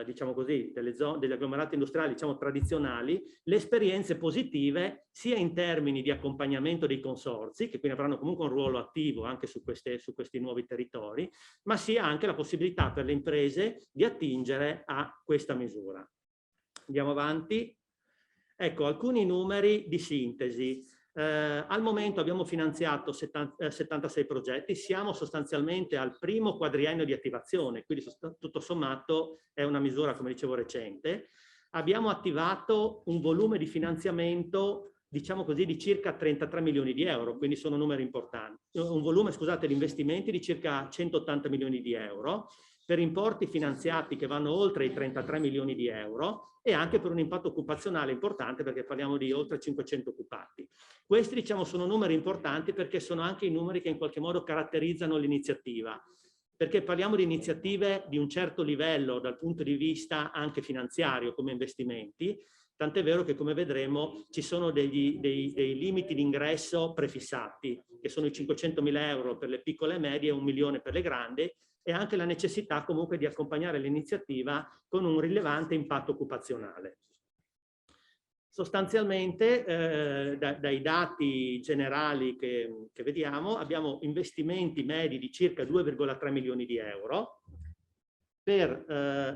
diciamo così, degli agglomerati industriali, diciamo, tradizionali, le esperienze positive sia in termini di accompagnamento dei consorzi, che quindi avranno comunque un ruolo attivo anche su questi nuovi territori, ma sia anche la possibilità per le imprese di attingere a questa misura. Andiamo avanti. Ecco, alcuni numeri di sintesi. Al momento abbiamo finanziato 76 progetti, siamo sostanzialmente al primo quadriennio di attivazione, quindi tutto sommato è una misura, come dicevo, recente. Abbiamo attivato un volume di finanziamento, diciamo così, di circa 33 milioni di euro, quindi sono numeri importanti. Un volume, scusate, di investimenti di circa 180 milioni di euro, per importi finanziati che vanno oltre i 33 milioni di euro e anche per un impatto occupazionale importante perché parliamo di oltre 500 occupati. Questi, diciamo, sono numeri importanti perché sono anche i numeri che in qualche modo caratterizzano l'iniziativa, perché parliamo di iniziative di un certo livello dal punto di vista anche finanziario come investimenti, tant'è vero che, come vedremo, ci sono dei limiti di ingresso prefissati che che sono i 500.000 euro per le piccole e medie e 1 milione per le grandi, e anche la necessità comunque di accompagnare l'iniziativa con un rilevante impatto occupazionale. Sostanzialmente dai dati generali che vediamo abbiamo investimenti medi di circa 2,3 milioni di euro per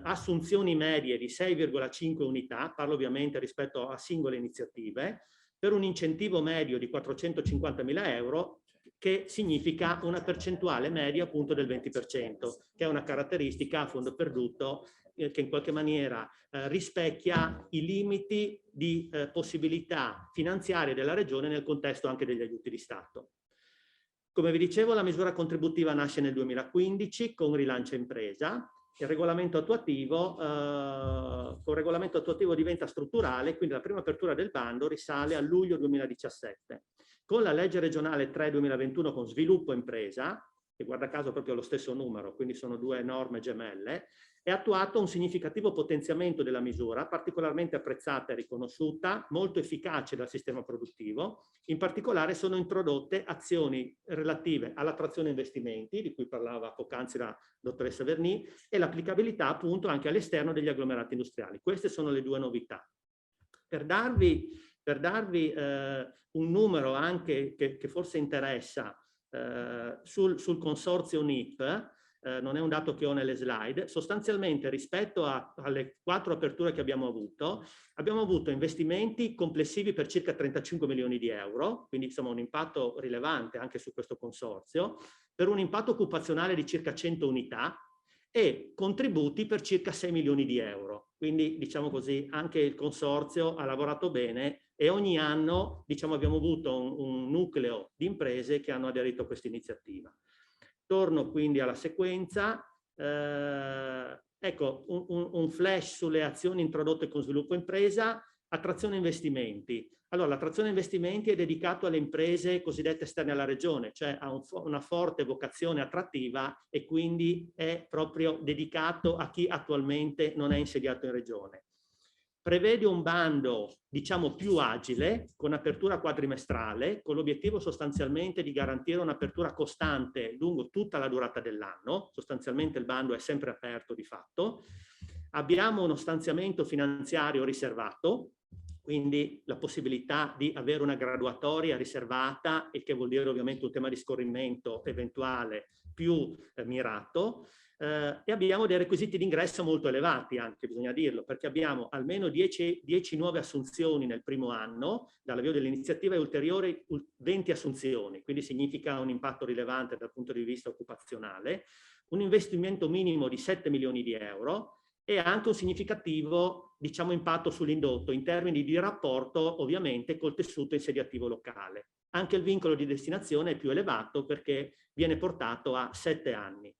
assunzioni medie di 6,5 unità, parlo ovviamente rispetto a singole iniziative, per un incentivo medio di 450.000 euro, che significa una percentuale media appunto del 20%, che è una caratteristica a fondo perduto che in qualche maniera rispecchia i limiti di possibilità finanziarie della Regione nel contesto anche degli aiuti di Stato. Come vi dicevo, la misura contributiva nasce nel 2015 con Rilancia Impresa. Il regolamento attuativo, con il regolamento attuativo diventa strutturale, quindi la prima apertura del bando risale a luglio 2017. Con la legge regionale 3/2021 con Sviluppo Impresa, che guarda caso proprio lo stesso numero, quindi sono due norme gemelle, è attuato un significativo potenziamento della misura, particolarmente apprezzata e riconosciuta, molto efficace dal sistema produttivo. In particolare sono introdotte azioni relative all'attrazione investimenti, di cui parlava poc'anzi la dottoressa Verni, e l'applicabilità appunto anche all'esterno degli agglomerati industriali. Queste sono le due novità. Per darvi un numero anche che forse interessa sul consorzio NIP, non è un dato che ho nelle slide, sostanzialmente rispetto alle 4 aperture che abbiamo avuto investimenti complessivi per circa 35 milioni di euro, quindi insomma un impatto rilevante anche su questo consorzio, per un impatto occupazionale di circa 100 unità e contributi per circa 6 milioni di euro. Quindi diciamo così anche il consorzio ha lavorato bene e ogni anno diciamo abbiamo avuto un nucleo di imprese che hanno aderito a questa iniziativa. Torno quindi alla sequenza. Ecco, un flash sulle azioni introdotte con Sviluppo Impresa. Attrazione investimenti. Allora, l'attrazione investimenti è dedicato alle imprese cosiddette esterne alla regione, cioè ha una forte vocazione attrattiva e quindi è proprio dedicato a chi attualmente non è insediato in regione. Prevede un bando, diciamo, più agile, con apertura quadrimestrale, con l'obiettivo sostanzialmente di garantire un'apertura costante lungo tutta la durata dell'anno. Sostanzialmente il bando è sempre aperto di fatto. Abbiamo uno stanziamento finanziario riservato, quindi la possibilità di avere una graduatoria riservata, il che vuol dire ovviamente un tema di scorrimento eventuale più mirato. E abbiamo dei requisiti di ingresso molto elevati anche, bisogna dirlo, perché abbiamo almeno 10 nuove assunzioni nel primo anno, dall'avvio dell'iniziativa, e ulteriori 20 assunzioni, quindi significa un impatto rilevante dal punto di vista occupazionale, un investimento minimo di 7 milioni di euro e anche un significativo, diciamo, impatto sull'indotto in termini di rapporto ovviamente col tessuto insediativo locale. Anche il vincolo di destinazione è più elevato perché viene portato a 7 anni.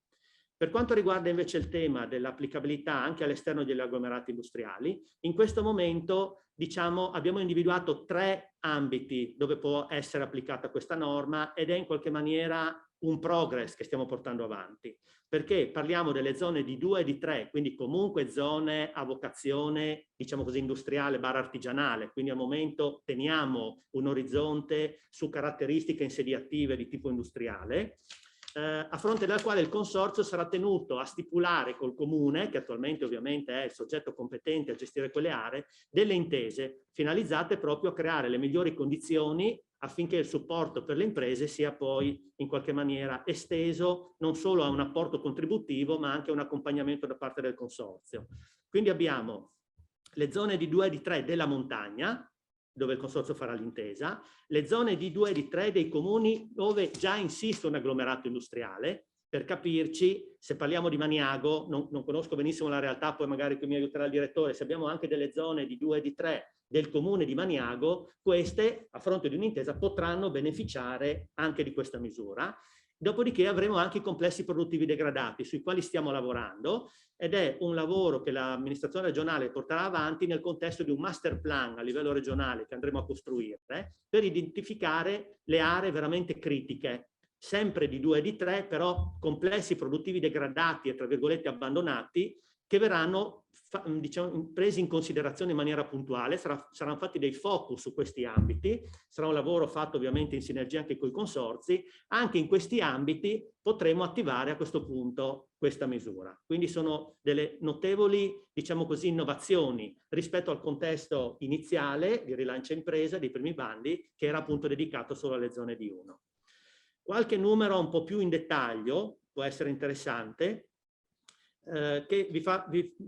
Per quanto riguarda invece il tema dell'applicabilità anche all'esterno degli agglomerati industriali, in questo momento diciamo, abbiamo individuato 3 ambiti dove può essere applicata questa norma ed è in qualche maniera un progress che stiamo portando avanti, perché parliamo delle zone di 2 e di 3, quindi comunque zone a vocazione, diciamo così, industriale / artigianale, quindi al momento teniamo un orizzonte su caratteristiche insediative di tipo industriale, a fronte della quale il consorzio sarà tenuto a stipulare col comune, che attualmente ovviamente è il soggetto competente a gestire quelle aree, delle intese finalizzate proprio a creare le migliori condizioni affinché il supporto per le imprese sia poi in qualche maniera esteso non solo a un apporto contributivo ma anche a un accompagnamento da parte del consorzio. Quindi abbiamo le zone di 2 e di 3 della montagna, dove il consorzio farà l'intesa, le zone di 2 e di 3 dei comuni dove già insiste un agglomerato industriale. Per capirci, se parliamo di Maniago, non conosco benissimo la realtà, poi magari qui mi aiuterà il direttore, se abbiamo anche delle zone di 2 e di 3 del comune di Maniago, queste, a fronte di un'intesa, potranno beneficiare anche di questa misura. Dopodiché avremo anche i complessi produttivi degradati, sui quali stiamo lavorando, ed è un lavoro che l'amministrazione regionale porterà avanti nel contesto di un master plan a livello regionale che andremo a costruire per identificare le aree veramente critiche, sempre di 2 e di 3, però complessi produttivi degradati e tra virgolette abbandonati, che verranno diciamo, presi in considerazione in maniera puntuale, saranno fatti dei focus su questi ambiti, sarà un lavoro fatto ovviamente in sinergia anche con i consorzi, anche in questi ambiti potremo attivare a questo punto questa misura. Quindi sono delle notevoli, diciamo così, innovazioni rispetto al contesto iniziale di rilancio impresa, dei primi bandi, che era appunto dedicato solo alle zone D1. Qualche numero un po' più in dettaglio può essere interessante, che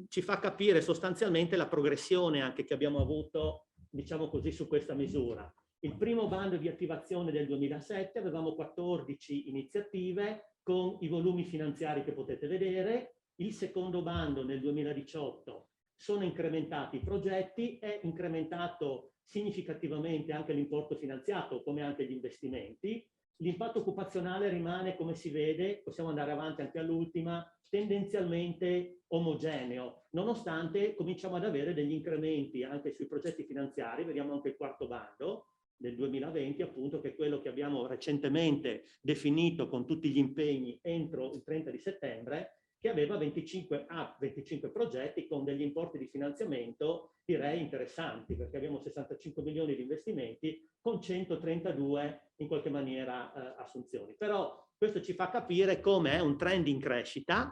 ci fa capire sostanzialmente la progressione anche che abbiamo avuto, diciamo così, su questa misura. Il primo bando di attivazione del 2007 avevamo 14 iniziative con i volumi finanziari che potete vedere. Il secondo bando nel 2018 sono incrementati i progetti, è incrementato significativamente anche l'importo finanziato come anche gli investimenti. L'impatto occupazionale rimane, come si vede, possiamo andare avanti anche all'ultima, tendenzialmente omogeneo, nonostante cominciamo ad avere degli incrementi anche sui progetti finanziari. Vediamo anche il quarto bando del 2020, appunto, che è quello che abbiamo recentemente definito con tutti gli impegni entro il 30 di settembre, che aveva 25 progetti con degli importi di finanziamento direi interessanti, perché abbiamo 65 milioni di investimenti con 132 in qualche maniera assunzioni. Però questo ci fa capire come è un trend in crescita,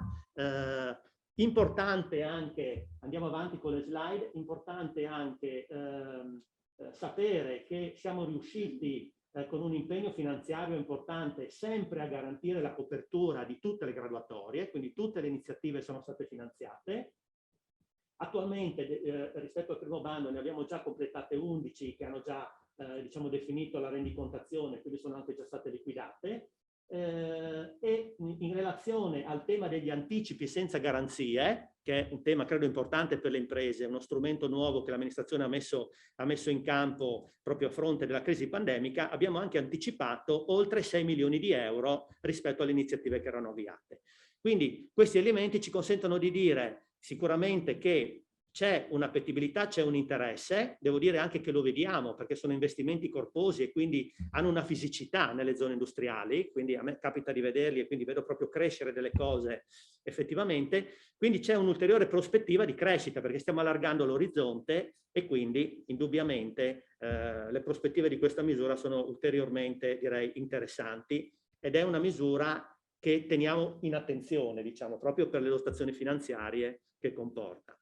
importante anche, andiamo avanti con le slide, importante anche sapere che siamo riusciti con un impegno finanziario importante sempre a garantire la copertura di tutte le graduatorie, quindi tutte le iniziative sono state finanziate. Attualmente rispetto al primo bando ne abbiamo già completate 11 che hanno già diciamo definito la rendicontazione, quindi sono anche già state liquidate. E in relazione al tema degli anticipi senza garanzie, che è un tema credo importante per le imprese, uno strumento nuovo che l'amministrazione ha messo in campo proprio a fronte della crisi pandemica, abbiamo anche anticipato oltre 6 milioni di euro rispetto alle iniziative che erano avviate. Quindi questi elementi ci consentono di dire sicuramente che c'è un'appetibilità, c'è un interesse, devo dire anche che lo vediamo perché sono investimenti corposi e quindi hanno una fisicità nelle zone industriali, quindi a me capita di vederli e quindi vedo proprio crescere delle cose effettivamente, quindi c'è un'ulteriore prospettiva di crescita perché stiamo allargando l'orizzonte e quindi indubbiamente le prospettive di questa misura sono ulteriormente direi interessanti ed è una misura che teniamo in attenzione, diciamo, proprio per le dotazioni finanziarie che comporta.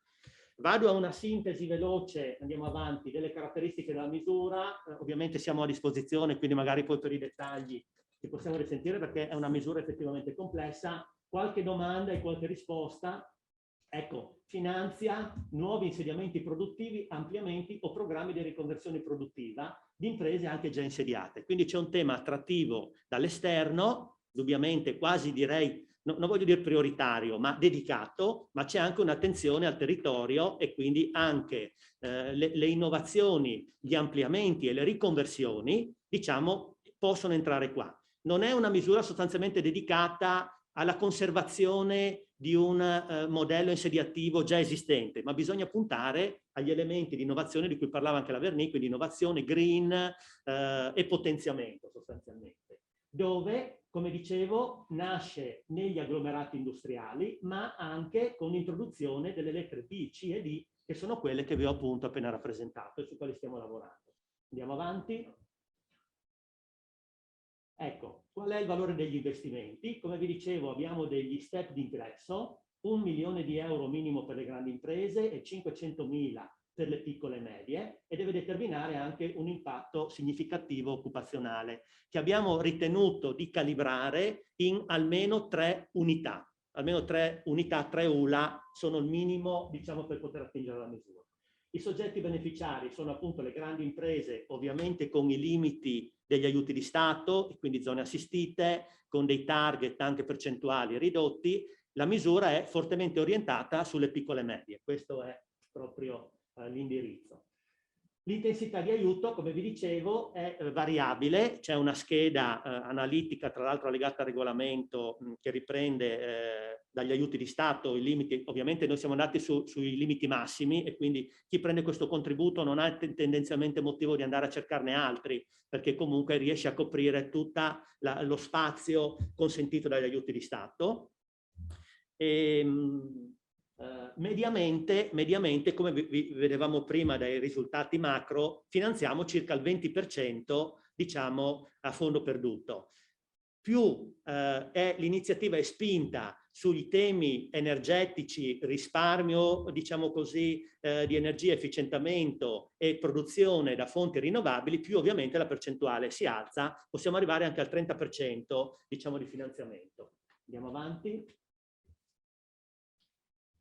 Vado a una sintesi veloce, andiamo avanti, delle caratteristiche della misura. Ovviamente siamo a disposizione, quindi magari poi per i dettagli ci possiamo risentire perché è una misura effettivamente complessa. Qualche domanda e qualche risposta? Ecco, finanzia nuovi insediamenti produttivi, ampliamenti o programmi di riconversione produttiva di imprese anche già insediate. Quindi c'è un tema attrattivo dall'esterno, indubbiamente quasi direi non voglio dire prioritario, ma dedicato, ma c'è anche un'attenzione al territorio e quindi anche le innovazioni, gli ampliamenti e le riconversioni, diciamo, possono entrare qua. Non è una misura sostanzialmente dedicata alla conservazione di un modello insediativo già esistente, ma bisogna puntare agli elementi di innovazione di cui parlava anche la Verni, quindi innovazione, green e potenziamento sostanzialmente, dove come dicevo, nasce negli agglomerati industriali, ma anche con l'introduzione delle lettere B, C e D, che sono quelle che vi ho appunto appena rappresentato e su quali stiamo lavorando. Andiamo avanti. Ecco, qual è il valore degli investimenti? Come vi dicevo, abbiamo degli step di ingresso, 1 milione di euro minimo per le grandi imprese e 500.000 per le piccole e medie e deve determinare anche un impatto significativo occupazionale che abbiamo ritenuto di calibrare in almeno 3 unità. Almeno 3 unità, 3 ULA sono il minimo, diciamo, per poter attingere la misura. I soggetti beneficiari sono appunto le grandi imprese, ovviamente con i limiti degli aiuti di Stato, e quindi zone assistite, con dei target anche percentuali ridotti. La misura è fortemente orientata sulle piccole e medie. Questo è proprio l'indirizzo. L'intensità di aiuto, come vi dicevo, è variabile, c'è una scheda analitica, tra l'altro legata al regolamento, che riprende dagli aiuti di Stato i limiti. Ovviamente noi siamo andati sui limiti massimi e quindi chi prende questo contributo non ha tendenzialmente motivo di andare a cercarne altri, perché comunque riesce a coprire tutto lo spazio consentito dagli aiuti di Stato. mediamente, come vedevamo prima dai risultati macro, finanziamo circa il 20%, diciamo, a fondo perduto. Più l'iniziativa è spinta sui temi energetici, risparmio, diciamo così, di energia, efficientamento e produzione da fonti rinnovabili, più ovviamente la percentuale si alza, possiamo arrivare anche al 30%, diciamo, di finanziamento. Andiamo avanti.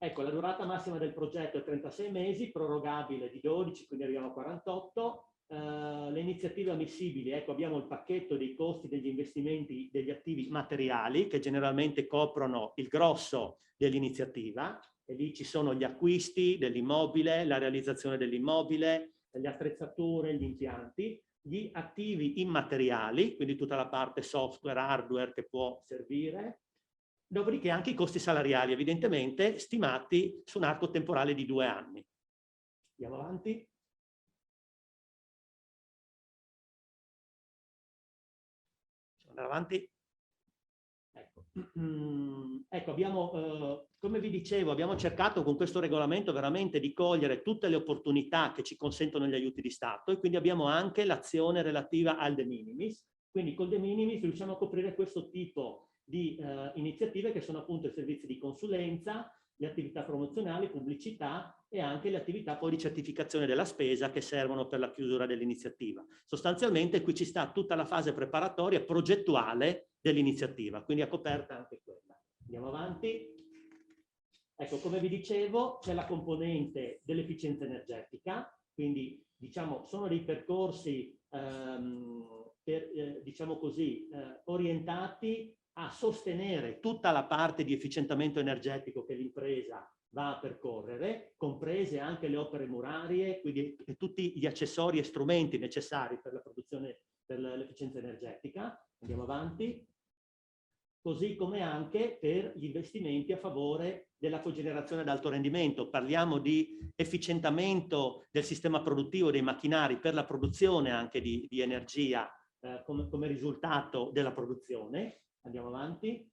Ecco, la durata massima del progetto è 36 mesi, prorogabile di 12, quindi arriviamo a 48. Le iniziative ammissibili, ecco, abbiamo il pacchetto dei costi degli investimenti degli attivi materiali che generalmente coprono il grosso dell'iniziativa, e lì ci sono gli acquisti dell'immobile, la realizzazione dell'immobile, le attrezzature, gli impianti, gli attivi immateriali, quindi tutta la parte software, hardware che può servire, dopodiché anche i costi salariali, evidentemente stimati su un arco temporale di 2 anni. Andiamo avanti. Avanti. Ecco, ecco abbiamo, come vi dicevo, abbiamo cercato con questo regolamento veramente di cogliere tutte le opportunità che ci consentono gli aiuti di Stato, e quindi abbiamo anche l'azione relativa al de minimis. Quindi col de minimis riusciamo a coprire questo tipo di iniziative, che sono appunto i servizi di consulenza, le attività promozionali, pubblicità e anche le attività poi di certificazione della spesa che servono per la chiusura dell'iniziativa. Sostanzialmente qui ci sta tutta la fase preparatoria progettuale dell'iniziativa, quindi è coperta anche quella. Andiamo avanti. Ecco, come vi dicevo, c'è la componente dell'efficienza energetica, quindi diciamo sono dei percorsi diciamo così, orientati a sostenere tutta la parte di efficientamento energetico che l'impresa va a percorrere, comprese anche le opere murarie, quindi tutti gli accessori e strumenti necessari per la produzione, per l'efficienza energetica. Andiamo avanti. Così come anche per gli investimenti a favore della cogenerazione ad alto rendimento. Parliamo di efficientamento del sistema produttivo, dei macchinari, per la produzione anche di energia come risultato della produzione. Andiamo avanti.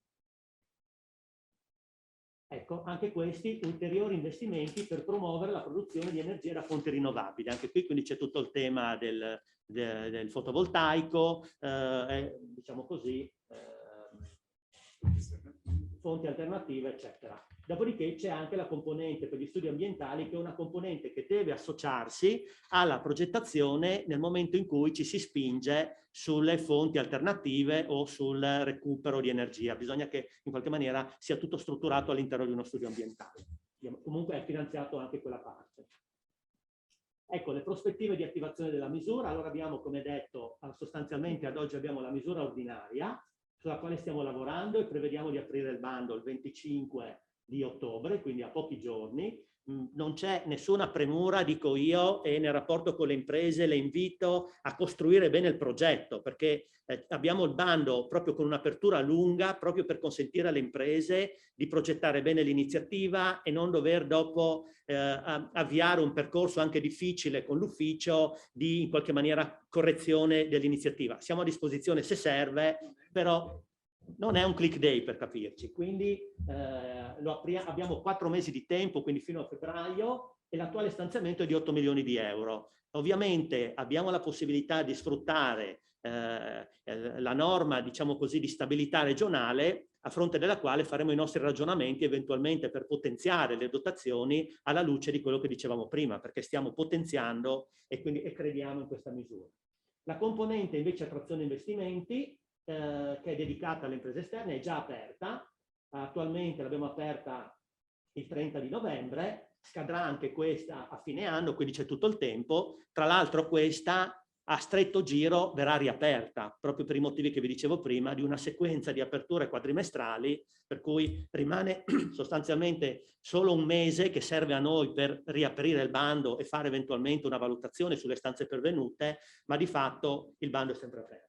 Ecco, anche questi ulteriori investimenti per promuovere la produzione di energia da fonti rinnovabili. Anche qui quindi c'è tutto il tema del fotovoltaico, diciamo così, fonti alternative, eccetera. Dopodiché c'è anche la componente per gli studi ambientali, che è una componente che deve associarsi alla progettazione nel momento in cui ci si spinge sulle fonti alternative o sul recupero di energia. Bisogna che in qualche maniera sia tutto strutturato all'interno di uno studio ambientale. Comunque è finanziato anche quella parte. Ecco, le prospettive di attivazione della misura. Allora abbiamo, come detto, sostanzialmente ad oggi abbiamo la misura ordinaria, sulla quale stiamo lavorando, e prevediamo di aprire il bando il 25 di ottobre, quindi a pochi giorni. Non c'è nessuna premura, dico io, e nel rapporto con le imprese le invito a costruire bene il progetto, perché abbiamo il bando proprio con un'apertura lunga, proprio per consentire alle imprese di progettare bene l'iniziativa e non dover dopo avviare un percorso anche difficile con l'ufficio di in qualche maniera correzione dell'iniziativa. Siamo a disposizione se serve, però non è un click day, per capirci. Quindi abbiamo 4 mesi di tempo, quindi fino a febbraio, e l'attuale stanziamento è di 8 milioni di euro. Ovviamente abbiamo la possibilità di sfruttare la norma, diciamo così, di stabilità regionale, a fronte della quale faremo i nostri ragionamenti eventualmente per potenziare le dotazioni alla luce di quello che dicevamo prima, perché stiamo potenziando e crediamo in questa misura. La componente invece attrazione investimenti, che è dedicata alle imprese esterne, è già aperta. Attualmente l'abbiamo aperta il 30 di novembre, scadrà anche questa a fine anno, quindi c'è tutto il tempo. Tra l'altro questa a stretto giro verrà riaperta, proprio per i motivi che vi dicevo prima, di una sequenza di aperture quadrimestrali, per cui rimane sostanzialmente solo un mese che serve a noi per riaprire il bando e fare eventualmente una valutazione sulle istanze pervenute, ma di fatto il bando è sempre aperto.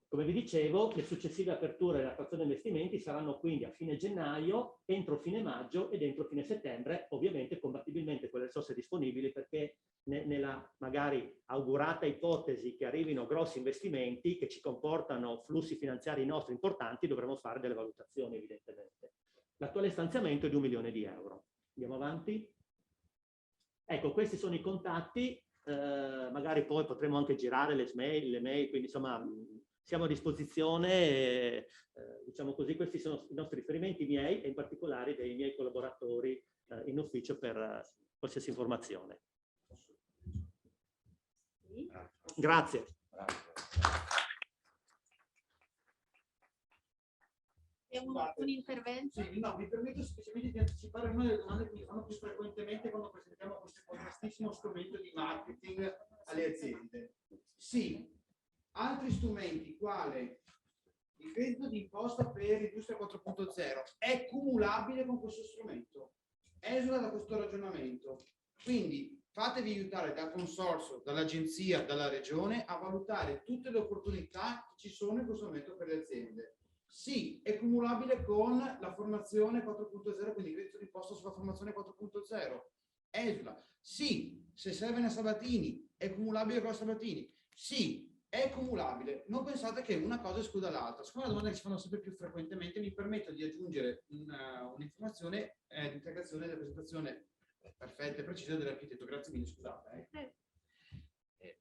Come vi dicevo, le successive aperture dell'attrazione investimenti saranno quindi a fine gennaio, entro fine maggio ed entro fine settembre, ovviamente compatibilmente con le risorse disponibili, perché nella magari augurata ipotesi che arrivino grossi investimenti che ci comportano flussi finanziari nostri importanti, dovremo fare delle valutazioni evidentemente. L'attuale stanziamento è di 1 milione di euro. Andiamo avanti. Ecco, questi sono i contatti, magari poi potremo anche girare le mail, quindi insomma siamo a disposizione, diciamo così, questi sono i nostri riferimenti miei e in particolare dei miei collaboratori in ufficio per qualsiasi informazione. Grazie. Un intervento? Sì, no, mi permetto semplicemente di anticipare una delle domande che mi fanno più frequentemente quando presentiamo questo vastissimo strumento di marketing alle aziende. Sì, altri strumenti quale il credito d'imposta per l'industria 4.0 è cumulabile con questo strumento, esula da questo ragionamento. Quindi fatevi aiutare dal consorzio, dall'agenzia, dalla regione a valutare tutte le opportunità che ci sono in questo momento per le aziende. Sì, è cumulabile con la formazione 4.0, quindi il credito d'imposta sulla formazione 4.0. Esula. Sì, se serve una Sabatini, è cumulabile con la Sabatini. Sì, è cumulabile. Non pensate che una cosa escluda l'altra. Siccome è una domanda che ci fanno sempre più frequentemente, mi permetto di aggiungere un'informazione di integrazione della presentazione perfetta e precisa dell'architetto. Grazie mille, scusate.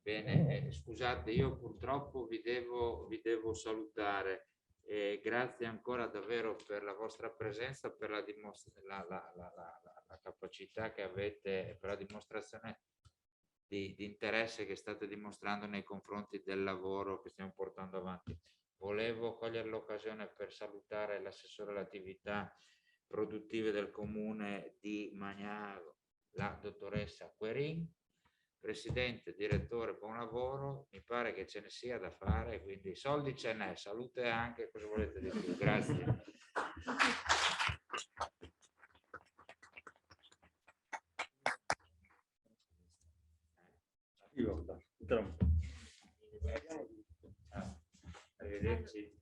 Bene, scusate, io purtroppo vi devo salutare. Grazie ancora davvero per la vostra presenza, per la capacità che avete, per la dimostrazione di interesse che state dimostrando nei confronti del lavoro che stiamo portando avanti. Volevo cogliere l'occasione per salutare l'assessore alle attività produttive del comune di Magnago, la dottoressa Querin. Presidente, direttore, buon lavoro, mi pare che ce ne sia da fare, quindi soldi ce n'è, salute anche, cosa volete di più? Grazie. Arrivederci.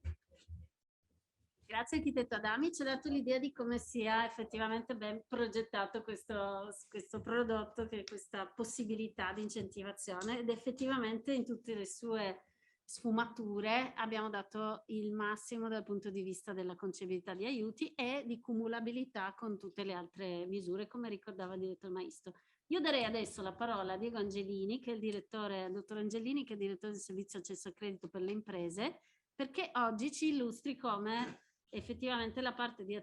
Grazie architetto Adami, ci ha dato l'idea di come sia effettivamente ben progettato questo prodotto, che è questa possibilità di incentivazione, ed effettivamente in tutte le sue sfumature abbiamo dato il massimo dal punto di vista della concepibilità di aiuti e di cumulabilità con tutte le altre misure, come ricordava il direttore Maisto. Io darei adesso la parola a Diego Angelini, che è il direttore, dottor Angelini, che è il direttore del servizio accesso al credito per le imprese, perché oggi ci illustri come effettivamente la parte di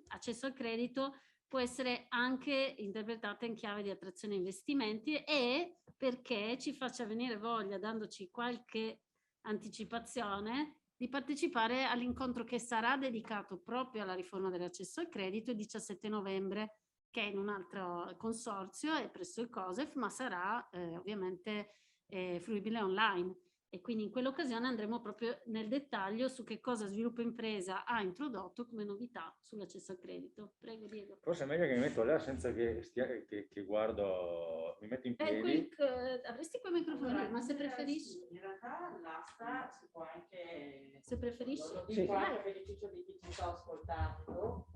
accesso al credito può essere anche interpretata in chiave di attrazione investimenti, e perché ci faccia venire voglia, dandoci qualche anticipazione, di partecipare all'incontro che sarà dedicato proprio alla riforma dell'accesso al credito il 17 novembre, che è in un altro consorzio, è presso il COSEF, ma sarà ovviamente fruibile online. E quindi in quell'occasione andremo proprio nel dettaglio su che cosa Sviluppo Impresa ha introdotto come novità sull'accesso al credito. Prego Diego. Forse è meglio che mi metto là senza che guardo, mi metto in piedi. Avresti quel microfono, ma se preferisci. In realtà l'asta si può anche... Se preferisci. Lo dico anche a beneficio di chi ci sta ascoltando.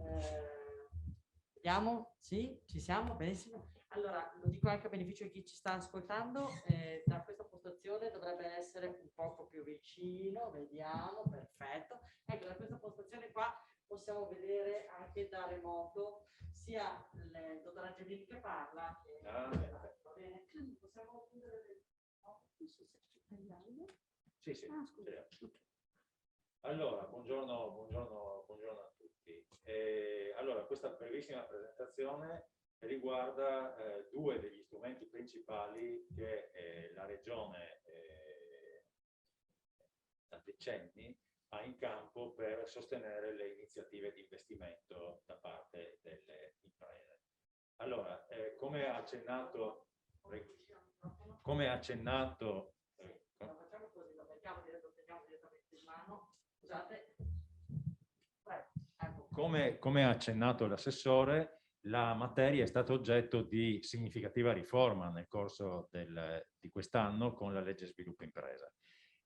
Vediamo, sì, ci siamo, benissimo. Allora, lo dico anche a beneficio di chi ci sta ascoltando, da questa postazione dovrebbe essere un poco più vicino, vediamo, perfetto. Ecco, da questa postazione qua possiamo vedere anche da remoto sia il dottor Angelini che parla, che va bene? Possiamo chiudere Sì, sì. Allora, buongiorno a tutti. Allora, questa brevissima presentazione riguarda due degli strumenti principali che la Regione da decenni ha in campo per sostenere le iniziative di investimento da parte delle imprese. Allora, come accennato, facciamo così, lo teniamo direttamente in mano. Scusate. Come ha accennato l'assessore, la materia è stata oggetto di significativa riforma nel corso di quest'anno con la legge Sviluppo Impresa.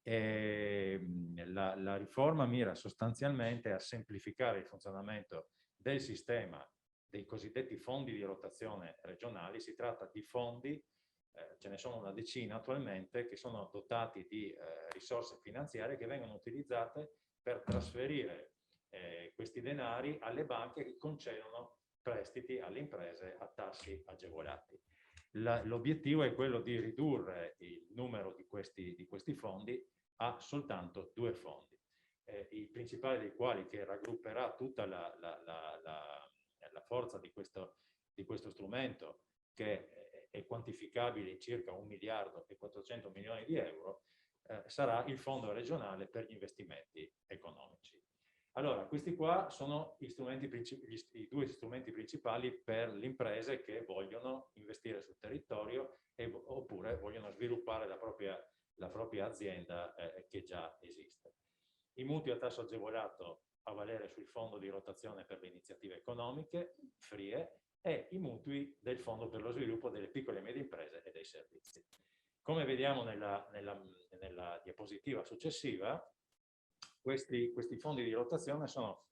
La riforma mira sostanzialmente a semplificare il funzionamento del sistema dei cosiddetti fondi di rotazione regionali. Si tratta di fondi, ce ne sono una decina attualmente, che sono dotati di risorse finanziarie che vengono utilizzate per trasferire questi denari alle banche che concedono prestiti alle imprese a tassi agevolati. L'obiettivo è quello di ridurre il numero di questi fondi a soltanto 2 fondi, il principale dei quali, che raggrupperà tutta la forza di questo strumento, che è quantificabile in circa 1.400 milioni di euro, sarà il Fondo regionale per gli investimenti economici. Allora, questi qua sono i 2 strumenti principali per le imprese che vogliono investire sul territorio oppure vogliono sviluppare la propria azienda che già esiste. I mutui a tasso agevolato a valere sul Fondo di rotazione per le iniziative economiche, FRIE, e i mutui del Fondo per lo sviluppo delle piccole e medie imprese e dei servizi. Come vediamo nella diapositiva successiva, questi fondi di rotazione sono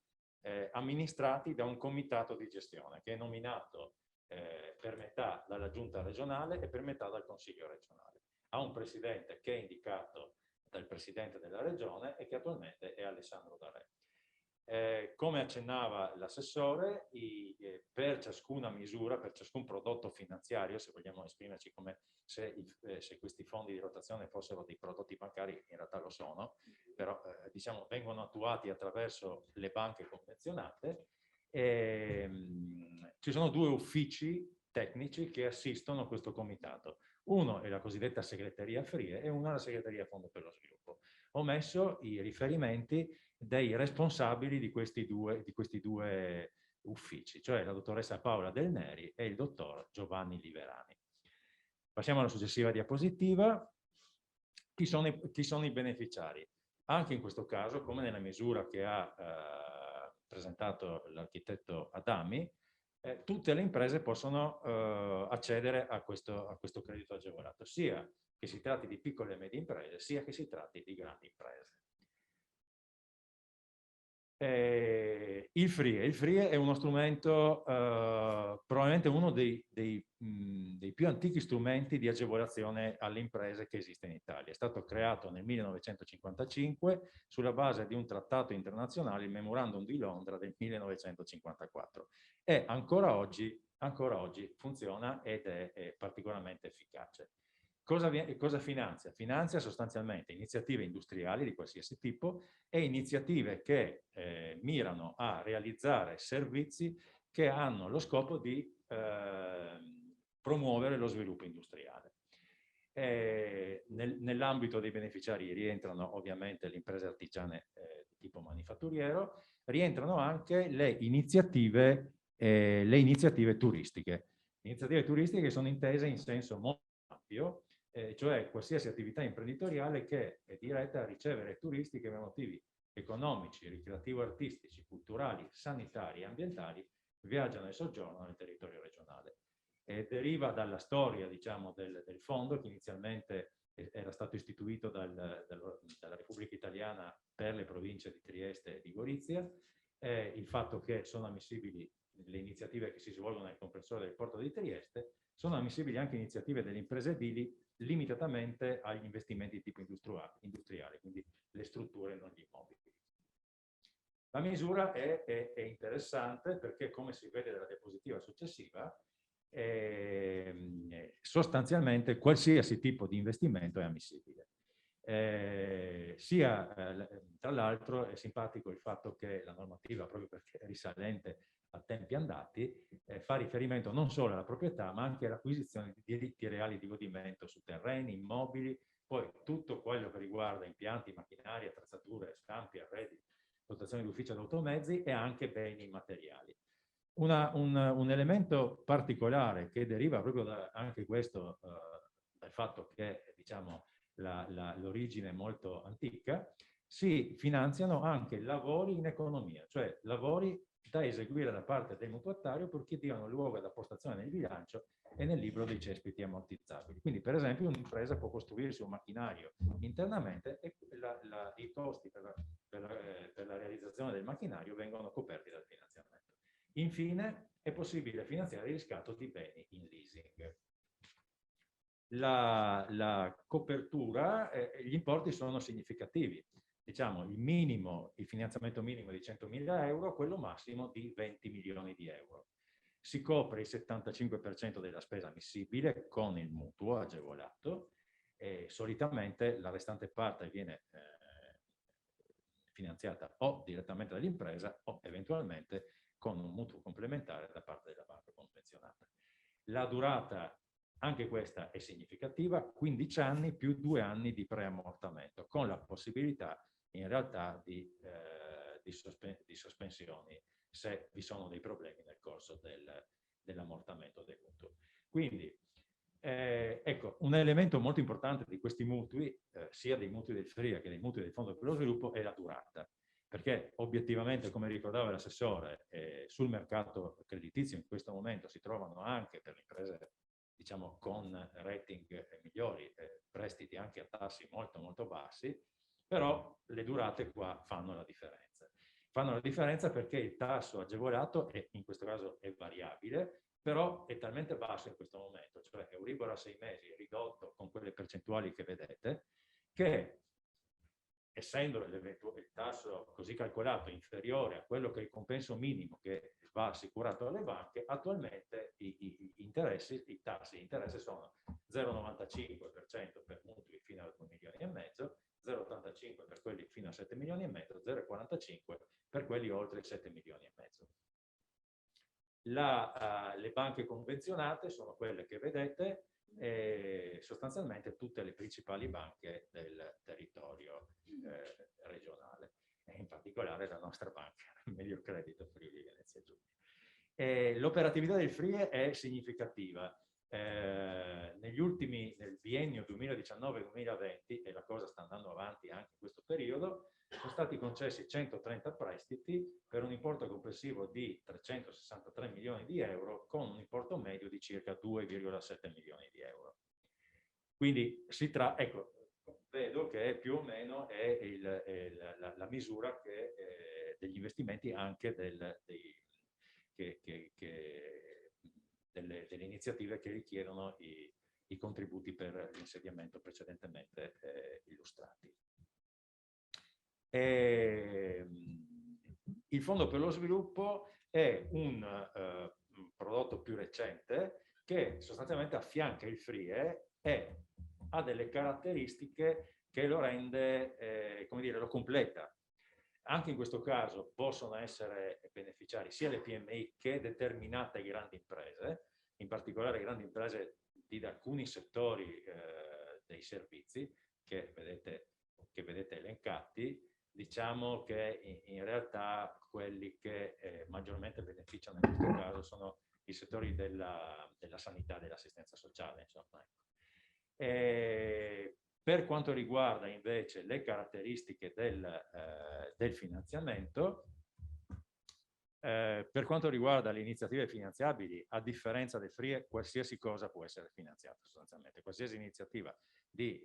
amministrati da un comitato di gestione che è nominato per metà dalla giunta regionale e per metà dal consiglio regionale. Ha un presidente che è indicato dal presidente della regione e che attualmente è Alessandro D'Arè. Come accennava l'assessore, per ciascuna misura, per ciascun prodotto finanziario, se vogliamo esprimerci come se questi fondi di rotazione fossero dei prodotti bancari, in realtà lo sono, però diciamo vengono attuati attraverso le banche convenzionate. Ci sono 2 uffici tecnici che assistono questo comitato. Uno è la cosiddetta segreteria FRIE e uno è la segreteria Fondo per lo Sviluppo. Ho messo i riferimenti dei responsabili di questi due uffici, cioè la dottoressa Paola Del Neri e il dottor Giovanni Liverani. Passiamo alla successiva diapositiva. Chi sono i beneficiari? Anche in questo caso, come nella misura che ha presentato l'architetto Adami, tutte le imprese possono accedere a questo credito agevolato, sia che si tratti di piccole e medie imprese, sia che si tratti di grandi imprese. Il FRIE è uno strumento, probabilmente uno dei più antichi strumenti di agevolazione alle imprese che esiste in Italia. È stato creato nel 1955 sulla base di un trattato internazionale, il Memorandum di Londra del 1954, e ancora oggi funziona ed è particolarmente efficace. Cosa finanzia? Finanzia sostanzialmente iniziative industriali di qualsiasi tipo e iniziative che mirano a realizzare servizi che hanno lo scopo di promuovere lo sviluppo industriale. Nell'ambito dei beneficiari rientrano ovviamente le imprese artigiane di tipo manifatturiero, rientrano anche le iniziative turistiche. Iniziative turistiche sono intese in senso molto ampio, cioè qualsiasi attività imprenditoriale che è diretta a ricevere turisti che per motivi economici, ricreativo-artistici, culturali, sanitari e ambientali viaggiano e soggiornano nel territorio regionale. Deriva dalla storia, diciamo, del fondo, che inizialmente era stato istituito dalla Repubblica Italiana per le province di Trieste e di Gorizia, il fatto che sono ammissibili le iniziative che si svolgono nel comprensore del porto di Trieste, sono ammissibili anche iniziative delle imprese edili limitatamente agli investimenti di tipo industriale, quindi le strutture, non gli immobili. La misura è interessante perché, come si vede dalla diapositiva successiva, sostanzialmente qualsiasi tipo di investimento è ammissibile. Tra l'altro è simpatico il fatto che la normativa, proprio perché è risalente a tempi andati, fa riferimento non solo alla proprietà ma anche all'acquisizione di diritti reali di godimento su terreni, immobili, poi tutto quello che riguarda impianti, macchinari, attrezzature, scampi, arredi, dotazioni di ufficio ad automezzi e anche beni immateriali. Un elemento particolare che deriva proprio anche questo dal fatto che, diciamo, l'origine è molto antica, si finanziano anche lavori in economia, cioè lavori da eseguire da parte del mutuatario perché diano luogo ad appostazione nel bilancio e nel libro dei cespiti ammortizzabili. Quindi, per esempio, un'impresa può costruirsi un macchinario internamente e i costi per la realizzazione del macchinario vengono coperti dal finanziamento. Infine, è possibile finanziare il riscatto di beni in leasing. La copertura, gli importi sono significativi. diciamo, il finanziamento minimo di 100.000 euro, quello massimo di 20 milioni di euro. Si copre il 75% della spesa ammissibile con il mutuo agevolato e solitamente la restante parte viene finanziata o direttamente dall'impresa o eventualmente con un mutuo complementare da parte della banca convenzionata. La durata, anche questa è significativa, 15 anni più 2 anni di preammortamento, con la possibilità in realtà di sospensioni se vi sono dei problemi nel corso dell'ammortamento del mutuo. Quindi, ecco, un elemento molto importante di questi mutui, sia dei mutui del FRIE che dei mutui del Fondo per lo Sviluppo, è la durata. Perché obiettivamente, come ricordava l'assessore, sul mercato creditizio in questo momento si trovano anche per le imprese, diciamo, con rating migliori, prestiti anche a tassi molto molto bassi, però le durate qua fanno la differenza. Fanno la differenza perché il tasso agevolato, in questo caso è variabile, però è talmente basso in questo momento, cioè Euribor a 6 mesi ridotto con quelle percentuali che vedete, che essendo il tasso così calcolato inferiore a quello che è il compenso minimo che va assicurato alle banche, attualmente i tassi di interesse sono 0,95% per mutui fino a 2 milioni e mezzo, 0,85 per quelli fino a 7 milioni e mezzo, 0,45 per quelli oltre 7 milioni e mezzo. Le banche convenzionate sono quelle che vedete, sostanzialmente tutte le principali banche del territorio regionale, e in particolare la nostra banca, Medio Credito Friuli Venezia Giulia. L'operatività del FRIE è significativa. Nel biennio 2019-2020, e la cosa sta andando avanti anche in questo periodo, sono stati concessi 130 prestiti per un importo complessivo di 363 milioni di euro con un importo medio di circa 2,7 milioni di euro. Quindi ecco, vedo che più o meno è la misura degli investimenti anche delle iniziative che richiedono i contributi per l'insediamento precedentemente illustrati. Il Fondo per lo Sviluppo è un prodotto più recente che sostanzialmente affianca il FRIE e ha delle caratteristiche che lo rende, come dire, lo completa. Anche in questo caso possono essere beneficiari sia le PMI che determinate grandi imprese, in particolare grandi imprese di alcuni settori dei servizi che vedete elencati. Diciamo che in realtà quelli che maggiormente beneficiano in questo caso sono i settori della sanità e dell'assistenza sociale, insomma. Per quanto riguarda invece le caratteristiche del finanziamento, per quanto riguarda le iniziative finanziabili, a differenza del FRIE, qualsiasi cosa può essere finanziata sostanzialmente, qualsiasi iniziativa di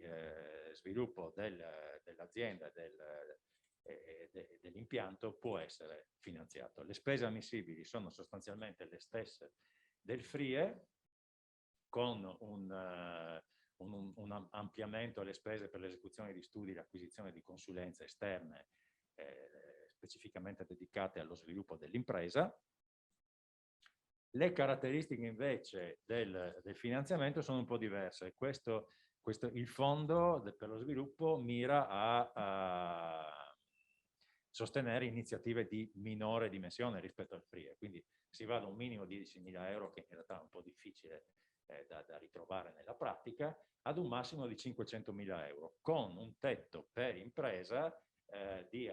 sviluppo dell'azienda dell'impianto può essere finanziato. Le spese ammissibili sono sostanzialmente le stesse del FRIE, con un ampliamento alle spese per l'esecuzione di studi e l'acquisizione di consulenze esterne specificamente dedicate allo sviluppo dell'impresa. Le caratteristiche invece del finanziamento sono un po' diverse. Il fondo per lo sviluppo mira a sostenere iniziative di minore dimensione rispetto al FRIE, quindi si va da un minimo di 10.000 euro, che in realtà è un po' difficile da ritrovare nella pratica, ad un massimo di 500.000 euro, con un tetto per impresa di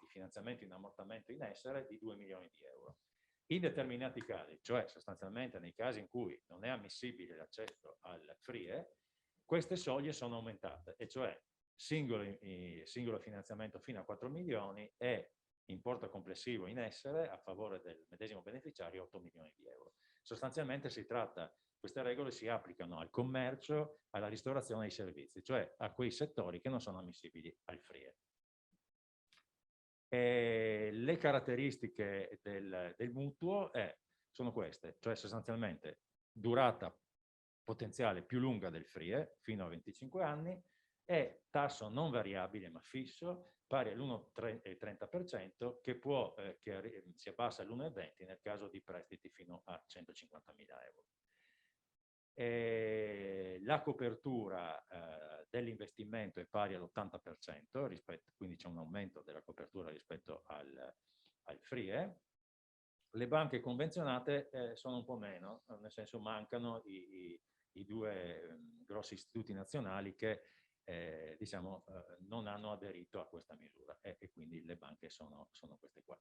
finanziamento in ammortamento in essere di 2 milioni di euro. In determinati casi, cioè sostanzialmente nei casi in cui non è ammissibile l'accesso al FRIE, queste soglie sono aumentate, e cioè singolo finanziamento fino a 4 milioni e importo complessivo in essere a favore del medesimo beneficiario 8 milioni di euro. Sostanzialmente queste regole si applicano al commercio, alla ristorazione e ai servizi, cioè a quei settori che non sono ammissibili al FRIE. Le caratteristiche del mutuo sono queste, cioè sostanzialmente durata potenziale più lunga del FRIE, fino a 25 anni, e tasso non variabile ma fisso pari all'1,30% che si abbassa all'1,20 nel caso di prestiti fino a 150.000 euro. La copertura dell'investimento è pari all'80%, quindi c'è un aumento della copertura rispetto al FRIE. Le banche convenzionate sono un po' meno, nel senso mancano i due grossi istituti nazionali che non hanno aderito a questa misura e quindi le banche sono queste qua.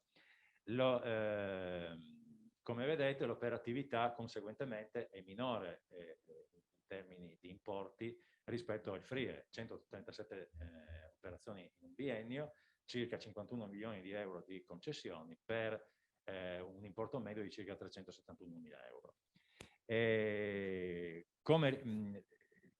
Come vedete l'operatività conseguentemente è minore in termini di importi rispetto al FRIE, 137 operazioni in un biennio, circa 51 milioni di euro di concessioni per un importo medio di circa 371.000 euro.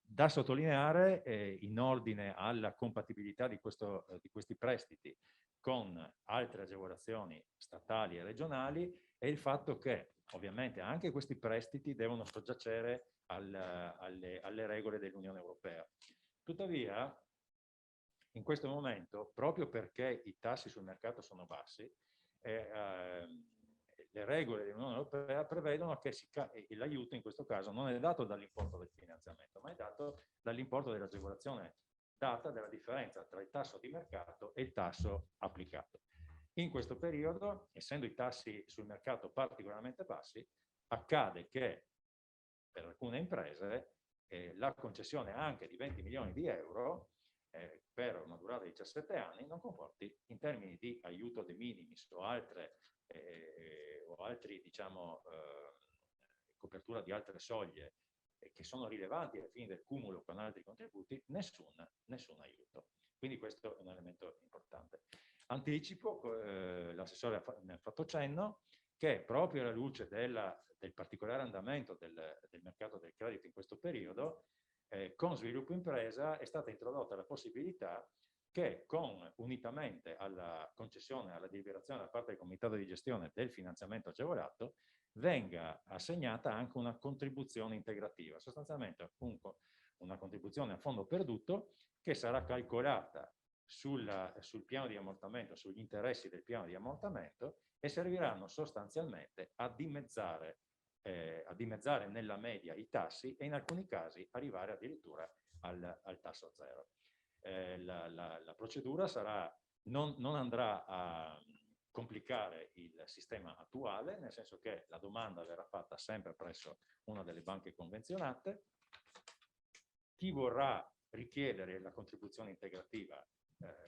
Da sottolineare, in ordine alla compatibilità di questi prestiti con altre agevolazioni statali e regionali, è il fatto che ovviamente anche questi prestiti devono soggiacere alle regole dell'Unione Europea. Tuttavia, in questo momento, proprio perché i tassi sul mercato sono bassi, le regole dell'Unione Europea prevedono che l'aiuto in questo caso non è dato dall'importo del finanziamento, ma è dato dall'importo dell'agevolazione data dalla differenza tra il tasso di mercato e il tasso applicato. In questo periodo, essendo i tassi sul mercato particolarmente bassi, accade che per alcune imprese la concessione anche di 20 milioni di euro per una durata di 17 anni non comporti, in termini di aiuto de minimis o altri, diciamo, copertura di altre soglie che sono rilevanti ai fini del cumulo con altri contributi, nessun aiuto. Quindi questo è un elemento importante. Anticipo, l'assessore ne ha fatto cenno, che proprio alla luce del particolare andamento del mercato del credito in questo periodo, con Sviluppo Impresa è stata introdotta la possibilità che unitamente alla concessione, alla deliberazione da parte del comitato di gestione del finanziamento agevolato, venga assegnata anche una contribuzione integrativa, sostanzialmente appunto una contribuzione a fondo perduto che sarà calcolata sul piano di ammortamento, sugli interessi del piano di ammortamento e serviranno sostanzialmente a dimezzare nella media i tassi e in alcuni casi arrivare addirittura al tasso zero. La procedura non andrà a complicare il sistema attuale, nel senso che la domanda verrà fatta sempre presso una delle banche convenzionate. Chi vorrà richiedere la contribuzione integrativa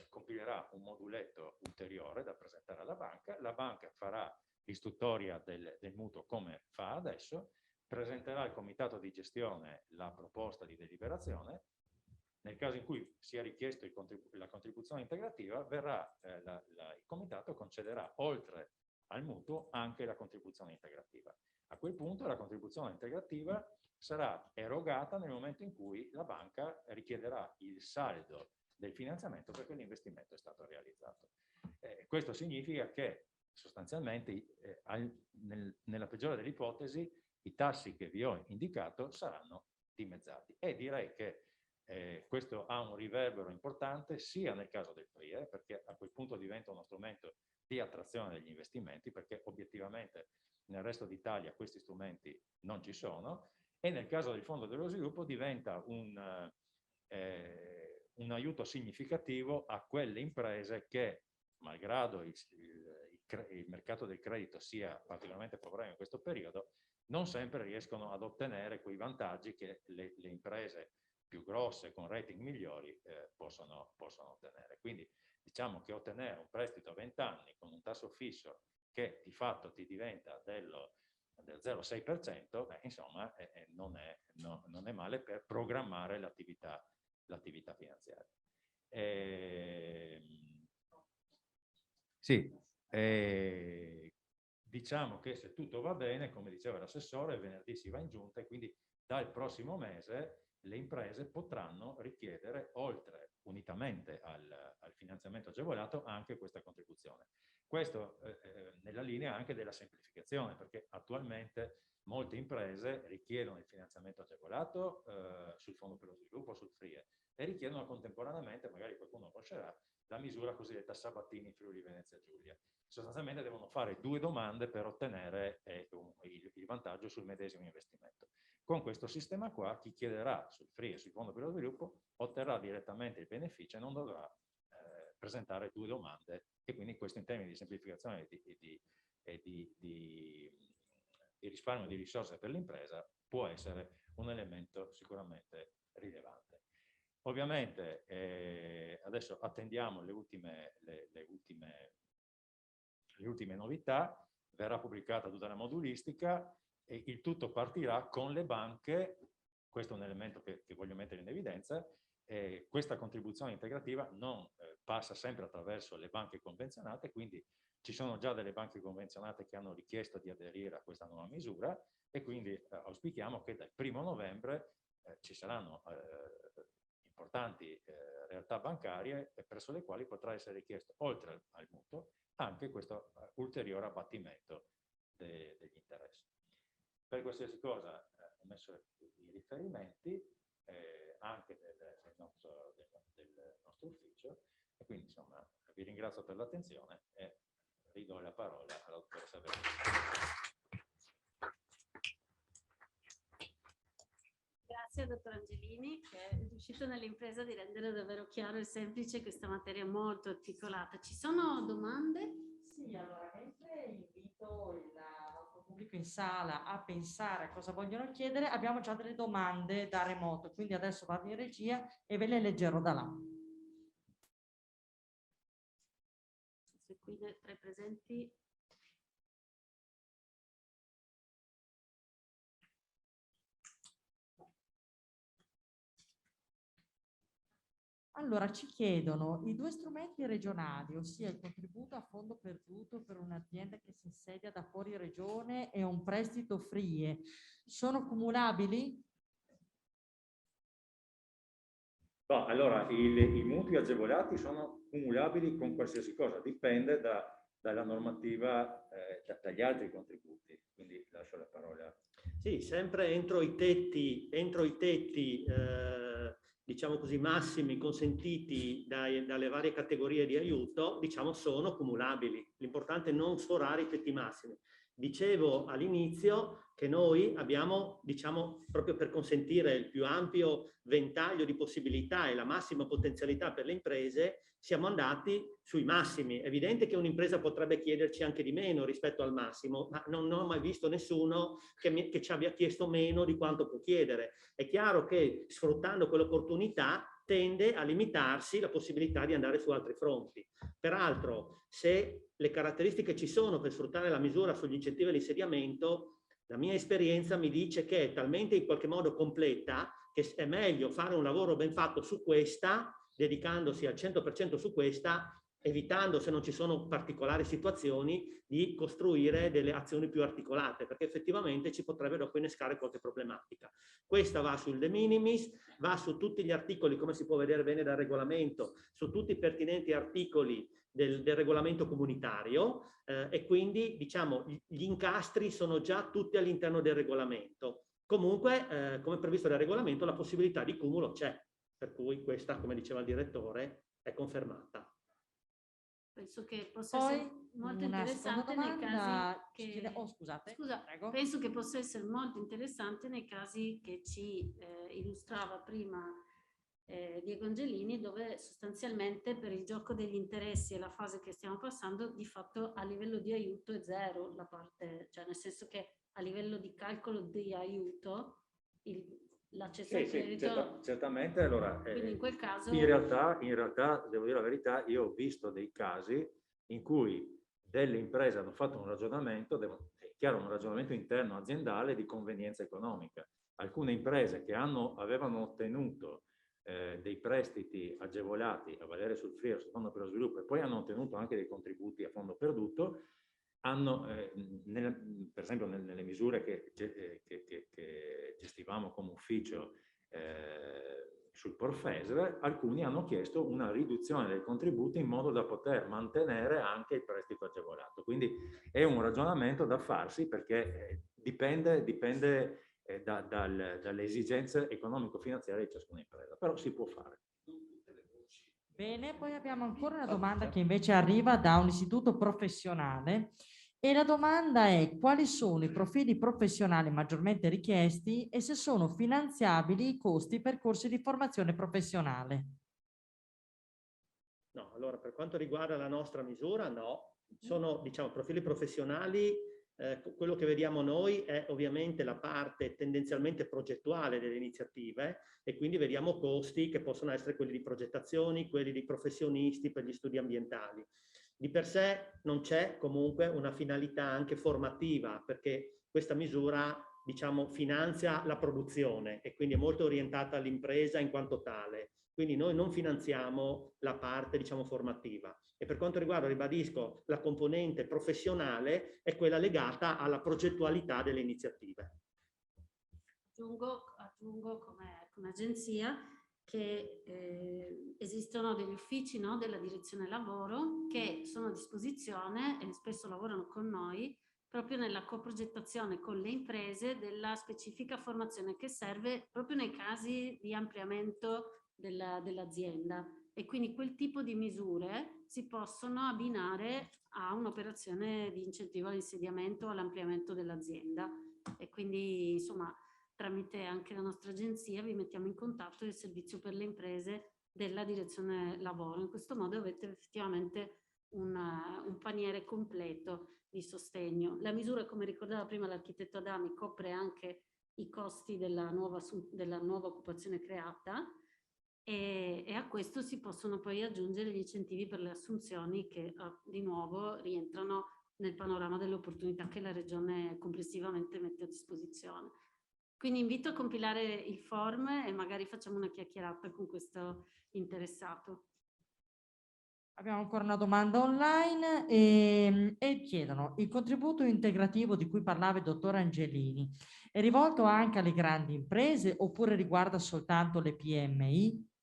compilerà un moduletto ulteriore da presentare alla banca, la banca farà l'istruttoria del mutuo come fa adesso, presenterà al comitato di gestione la proposta di deliberazione. Nel caso in cui sia richiesto la contribuzione integrativa, il comitato concederà oltre al mutuo anche la contribuzione integrativa. A quel punto la contribuzione integrativa sarà erogata nel momento in cui la banca richiederà il saldo del finanziamento perché l'investimento è stato realizzato. Questo significa che sostanzialmente nella peggiore delle ipotesi i tassi che vi ho indicato saranno dimezzati e direi che questo ha un riverbero importante sia nel caso del FRIE, perché a quel punto diventa uno strumento di attrazione degli investimenti, perché obiettivamente nel resto d'Italia questi strumenti non ci sono, e nel caso del Fondo dello Sviluppo diventa un aiuto significativo a quelle imprese che, malgrado il mercato del credito sia particolarmente favorevole in questo periodo, non sempre riescono ad ottenere quei vantaggi che le imprese più grosse con rating migliori possono ottenere. Quindi diciamo che ottenere un prestito a 20 anni con un tasso fisso che di fatto ti diventa del 0,6%, insomma non è male per programmare l'attività finanziaria. Diciamo che se tutto va bene, come diceva l'assessore, venerdì si va in giunta e quindi dal prossimo mese le imprese potranno richiedere, oltre unitamente al finanziamento agevolato anche questa contribuzione. Questo nella linea anche della semplificazione, perché attualmente molte imprese richiedono il finanziamento agevolato sul Fondo per lo Sviluppo, sul FRIE, e richiedono contemporaneamente, magari qualcuno conoscerà, la misura cosiddetta Sabatini Friuli Venezia Giulia. Sostanzialmente devono fare 2 domande per ottenere il vantaggio sul medesimo investimento. Con questo sistema qua, chi chiederà sul FRIE e sul Fondo per lo Sviluppo otterrà direttamente il beneficio e non dovrà presentare 2 domande, e quindi questo in termini di semplificazione e di risparmio di risorse per l'impresa può essere un elemento sicuramente rilevante. Ovviamente adesso attendiamo le ultime novità, verrà pubblicata tutta la modulistica e il tutto partirà con le banche. Questo è un elemento che voglio mettere in evidenza. Questa contribuzione integrativa non passa sempre attraverso le banche convenzionate, quindi ci sono già delle banche convenzionate che hanno richiesto di aderire a questa nuova misura, e quindi auspichiamo che dal 1° novembre ci saranno importanti realtà bancarie presso le quali potrà essere richiesto, oltre al mutuo, anche questo ulteriore abbattimento degli interessi. Per qualsiasi cosa ho messo i riferimenti anche del nostro ufficio, e quindi insomma vi ringrazio per l'attenzione e ridò la parola alla dottoressa Verdi. Grazie dottor Angelini, che è riuscito nell'impresa di rendere davvero chiaro e semplice questa materia molto articolata. Ci sono domande? Sì, allora mentre invito il nostro pubblico in sala a pensare a cosa vogliono chiedere, abbiamo già delle domande da remoto, quindi adesso vado in regia e ve le leggerò da là. Se qui tra i presenti. Allora, ci chiedono i 2 strumenti regionali, ossia il contributo a fondo perduto per un'azienda che si insedia da fuori regione e un prestito FRIE, sono cumulabili? No, allora, i mutui agevolati sono cumulabili con qualsiasi cosa, dipende dalla normativa, dagli altri contributi, quindi lascio la parola. Sì, sempre entro i tetti diciamo così, massimi consentiti dalle varie categorie di aiuto, diciamo, sono cumulabili. L'importante è non sforare i tetti massimi. Dicevo all'inizio che noi abbiamo, diciamo, proprio per consentire il più ampio ventaglio di possibilità e la massima potenzialità per le imprese, siamo andati sui massimi. È evidente che un'impresa potrebbe chiederci anche di meno rispetto al massimo, ma non ho mai visto nessuno che ci abbia chiesto meno di quanto può chiedere. È chiaro che sfruttando quell'opportunità tende a limitarsi la possibilità di andare su altri fronti. Peraltro, se le caratteristiche ci sono per sfruttare la misura sugli incentivi all'insediamento, la mia esperienza mi dice che è talmente in qualche modo completa che è meglio fare un lavoro ben fatto su questa, dedicandosi al 100% su questa, evitando, se non ci sono particolari situazioni, di costruire delle azioni più articolate, perché effettivamente ci potrebbe dopo innescare qualche problematica. Questa va sul de minimis, va su tutti gli articoli, come si può vedere bene dal regolamento, su tutti i pertinenti articoli del regolamento comunitario, e quindi, diciamo, gli incastri sono già tutti all'interno del regolamento. Comunque, come previsto dal regolamento, la possibilità di cumulo c'è, per cui questa, come diceva il direttore, è confermata. Penso che possa essere molto interessante nei casi che... penso che possa essere molto interessante nei casi che ci illustrava prima Diego Angelini, dove sostanzialmente per il gioco degli interessi e la fase che stiamo passando, di fatto a livello di aiuto è zero la parte, cioè nel senso che a livello di calcolo di aiuto la cessione di credito... certamente. Allora, in quel caso... in realtà, devo dire la verità, io ho visto dei casi in cui delle imprese hanno fatto un ragionamento, è chiaro, un ragionamento interno aziendale di convenienza economica. Alcune imprese che avevano ottenuto dei prestiti agevolati a valere sul FRIE, sul Fondo per lo Sviluppo, e poi hanno ottenuto anche dei contributi a fondo perduto, hanno, per esempio nelle misure che gestivamo come ufficio sul Porfesre, alcuni hanno chiesto una riduzione del contributo in modo da poter mantenere anche il prestito agevolato. Quindi è un ragionamento da farsi, perché dipende dalle esigenze economico-finanziarie di ciascuna impresa, però si può fare. Bene, poi abbiamo ancora una domanda che invece arriva da un istituto professionale, e la domanda è: quali sono i profili professionali maggiormente richiesti e se sono finanziabili i costi per corsi di formazione professionale? No, allora per quanto riguarda la nostra misura, no. Sono, diciamo, profili professionali. Quello che vediamo noi è ovviamente la parte tendenzialmente progettuale delle iniziative, e quindi vediamo costi che possono essere quelli di progettazioni, quelli di professionisti per gli studi ambientali. Di per sé non c'è comunque una finalità anche formativa, perché questa misura, diciamo, finanzia la produzione e quindi è molto orientata all'impresa in quanto tale. Quindi noi non finanziamo la parte, diciamo, formativa. E per quanto riguarda, ribadisco, la componente professionale è quella legata alla progettualità delle iniziative. Aggiungo come agenzia che esistono degli uffici, no, della direzione lavoro che sono a disposizione e spesso lavorano con noi proprio nella coprogettazione con le imprese della specifica formazione che serve proprio nei casi di ampliamento dell'azienda, e quindi quel tipo di misure si possono abbinare a un'operazione di incentivo all'insediamento o all'ampliamento dell'azienda, e quindi insomma tramite anche la nostra agenzia vi mettiamo in contatto il servizio per le imprese della direzione lavoro. In questo modo avete effettivamente un paniere completo di sostegno. La misura, come ricordava prima l'architetto Adami, copre anche i costi della nuova occupazione creata, e a questo si possono poi aggiungere gli incentivi per le assunzioni che di nuovo rientrano nel panorama delle opportunità che la Regione complessivamente mette a disposizione. Quindi invito a compilare il form e magari facciamo una chiacchierata con questo interessato. Abbiamo ancora una domanda online e chiedono: il contributo integrativo di cui parlava il dottor Angelini è rivolto anche alle grandi imprese oppure riguarda soltanto le PMI?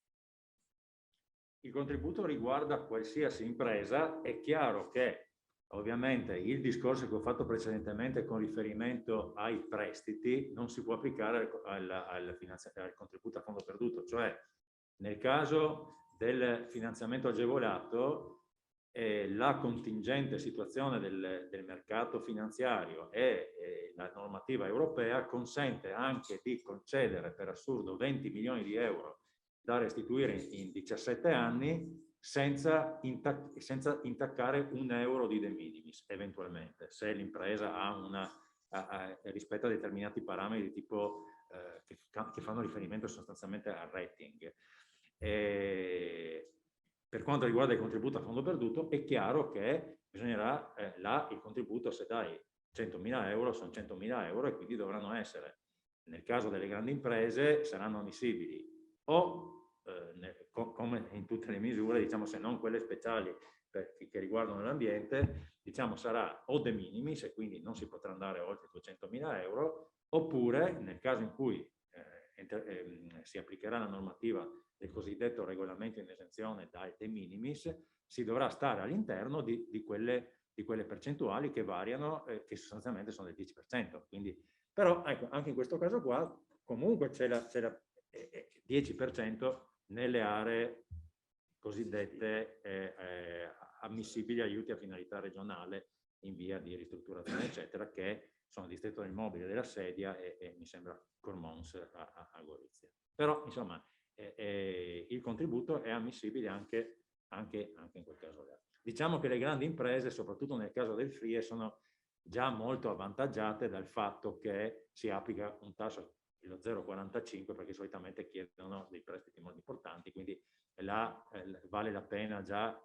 Il contributo riguarda qualsiasi impresa. È chiaro che ovviamente il discorso che ho fatto precedentemente con riferimento ai prestiti non si può applicare al contributo a fondo perduto, cioè nel caso del finanziamento agevolato la contingente situazione del mercato finanziario e la normativa europea consente anche di concedere per assurdo 20 milioni di euro da restituire in 17 anni senza intaccare un euro di de minimis, eventualmente, se l'impresa ha rispetto a determinati parametri di tipo che fanno riferimento sostanzialmente al rating. Per quanto riguarda il contributo a fondo perduto, è chiaro che bisognerà, il contributo, se dai 100.000 euro, sono 100.000 euro e quindi dovranno essere, nel caso delle grandi imprese, saranno ammissibili o come in tutte le misure, diciamo, se non quelle speciali che riguardano l'ambiente, diciamo sarà o de minimis e quindi non si potrà andare oltre 200.000 euro, oppure nel caso in cui si applicherà la normativa del cosiddetto regolamento in esenzione dai de minimis, si dovrà stare all'interno di quelle percentuali che variano, che sostanzialmente sono del 10%. Quindi, però ecco, anche in questo caso qua comunque c'è la 10% nelle aree cosiddette ammissibili agli aiuti a finalità regionale in via di ristrutturazione, eccetera, che sono distretto del mobile della Sedia e mi sembra Cormons a Gorizia. Però, insomma, il contributo è ammissibile anche in quel caso là. Diciamo che le grandi imprese, soprattutto nel caso del FRIE, sono già molto avvantaggiate dal fatto che si applica un tasso lo 0,45 perché solitamente chiedono dei prestiti molto importanti, quindi vale la pena già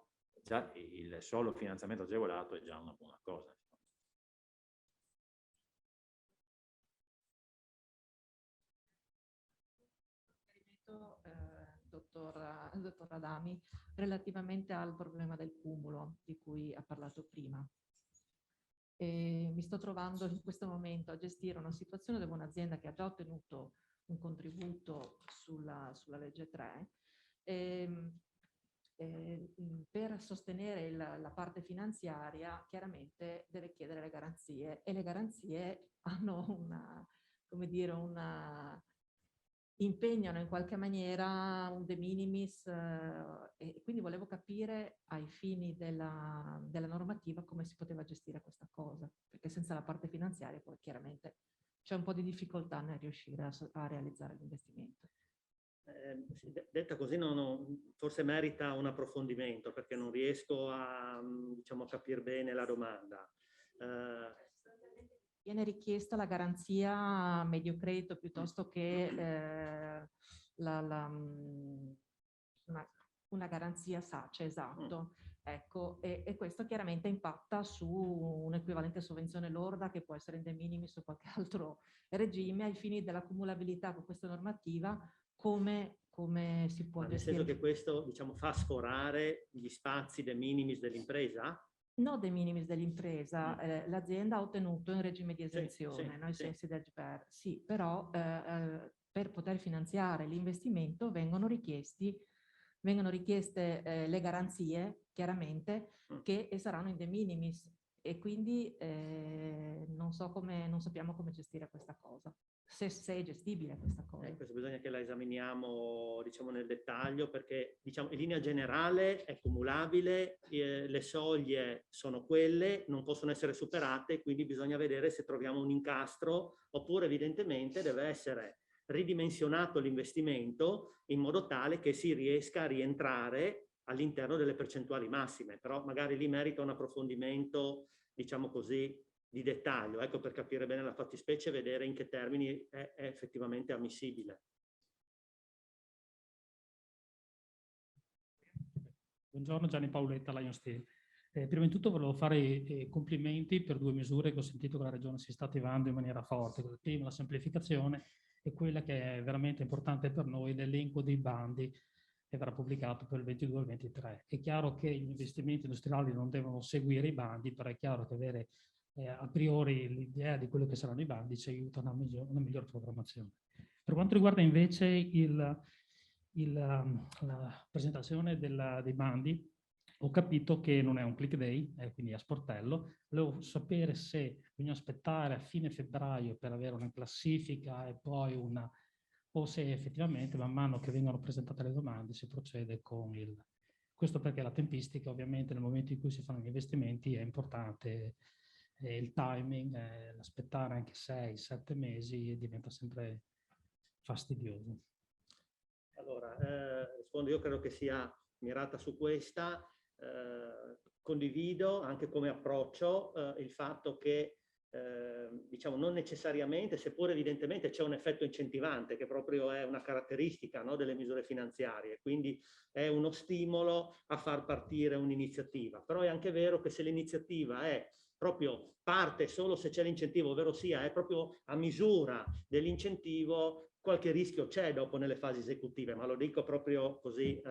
il solo finanziamento agevolato è già una buona cosa. Dottor Adami, relativamente al problema del cumulo di cui ha parlato prima. Mi sto trovando in questo momento a gestire una situazione dove un'azienda che ha già ottenuto un contributo sulla legge 3. Per sostenere la parte finanziaria chiaramente deve chiedere le garanzie, e le garanzie hanno impegnano in qualche maniera un de minimis, e quindi volevo capire ai fini della normativa come si poteva gestire questa cosa, perché senza la parte finanziaria poi chiaramente c'è un po' di difficoltà nel riuscire a realizzare l'investimento. Detta così forse merita un approfondimento, perché non riesco a, diciamo, a capire bene la domanda. Viene richiesta la garanzia medio credito piuttosto che una garanzia SACE, esatto. Ecco, e questo chiaramente impatta su un'equivalente sovvenzione lorda che può essere in de minimis o qualche altro regime. Ai fini della cumulabilità con questa normativa, come si può gestire? Nel senso che questo, diciamo, fa sforare gli spazi de minimis dell'impresa? No, de minimis dell'impresa, l'azienda ha ottenuto in regime di esenzione, ai sensi del GPR. Sì, però per poter finanziare l'investimento vengono richieste le garanzie, chiaramente, che saranno in de minimis, e quindi non sappiamo come gestire questa cosa, se è gestibile questa cosa. Questo bisogna che la esaminiamo, diciamo, nel dettaglio, perché, diciamo, in linea generale è cumulabile, le soglie sono quelle, non possono essere superate, quindi bisogna vedere se troviamo un incastro, oppure evidentemente deve essere ridimensionato l'investimento in modo tale che si riesca a rientrare all'interno delle percentuali massime, però magari lì merita un approfondimento, diciamo così, di dettaglio, ecco, per capire bene la fattispecie e vedere in che termini è effettivamente ammissibile. Buongiorno, Gianni Paoletta, Lion Steel. Prima di tutto volevo fare i complimenti per 2 misure che ho sentito che la Regione si sta attivando in maniera forte. La prima, la semplificazione, e quella che è veramente importante per noi, l'elenco dei bandi che verrà pubblicato per il 22 e il 23. È chiaro che gli investimenti industriali non devono seguire i bandi, però è chiaro che avere a priori l'idea di quello che saranno i bandi ci aiuta a una migliore programmazione. Per quanto riguarda invece la presentazione dei bandi, ho capito che non è un click day, quindi a sportello. Volevo sapere se bisogna aspettare a fine febbraio per avere una classifica e poi o se effettivamente man mano che vengono presentate le domande si procede con questo, perché la tempistica ovviamente nel momento in cui si fanno gli investimenti è importante, il timing, aspettare anche 6-7 mesi diventa sempre fastidioso. Allora, rispondo, io credo che sia mirata su questa. Condivido anche come approccio il fatto che diciamo, non necessariamente, seppur evidentemente c'è un effetto incentivante che proprio è una caratteristica, no, delle misure finanziarie, quindi è uno stimolo a far partire un'iniziativa, però è anche vero che se l'iniziativa è proprio parte solo se c'è l'incentivo, ovvero sia è proprio a misura dell'incentivo, qualche rischio c'è dopo nelle fasi esecutive, ma lo dico proprio così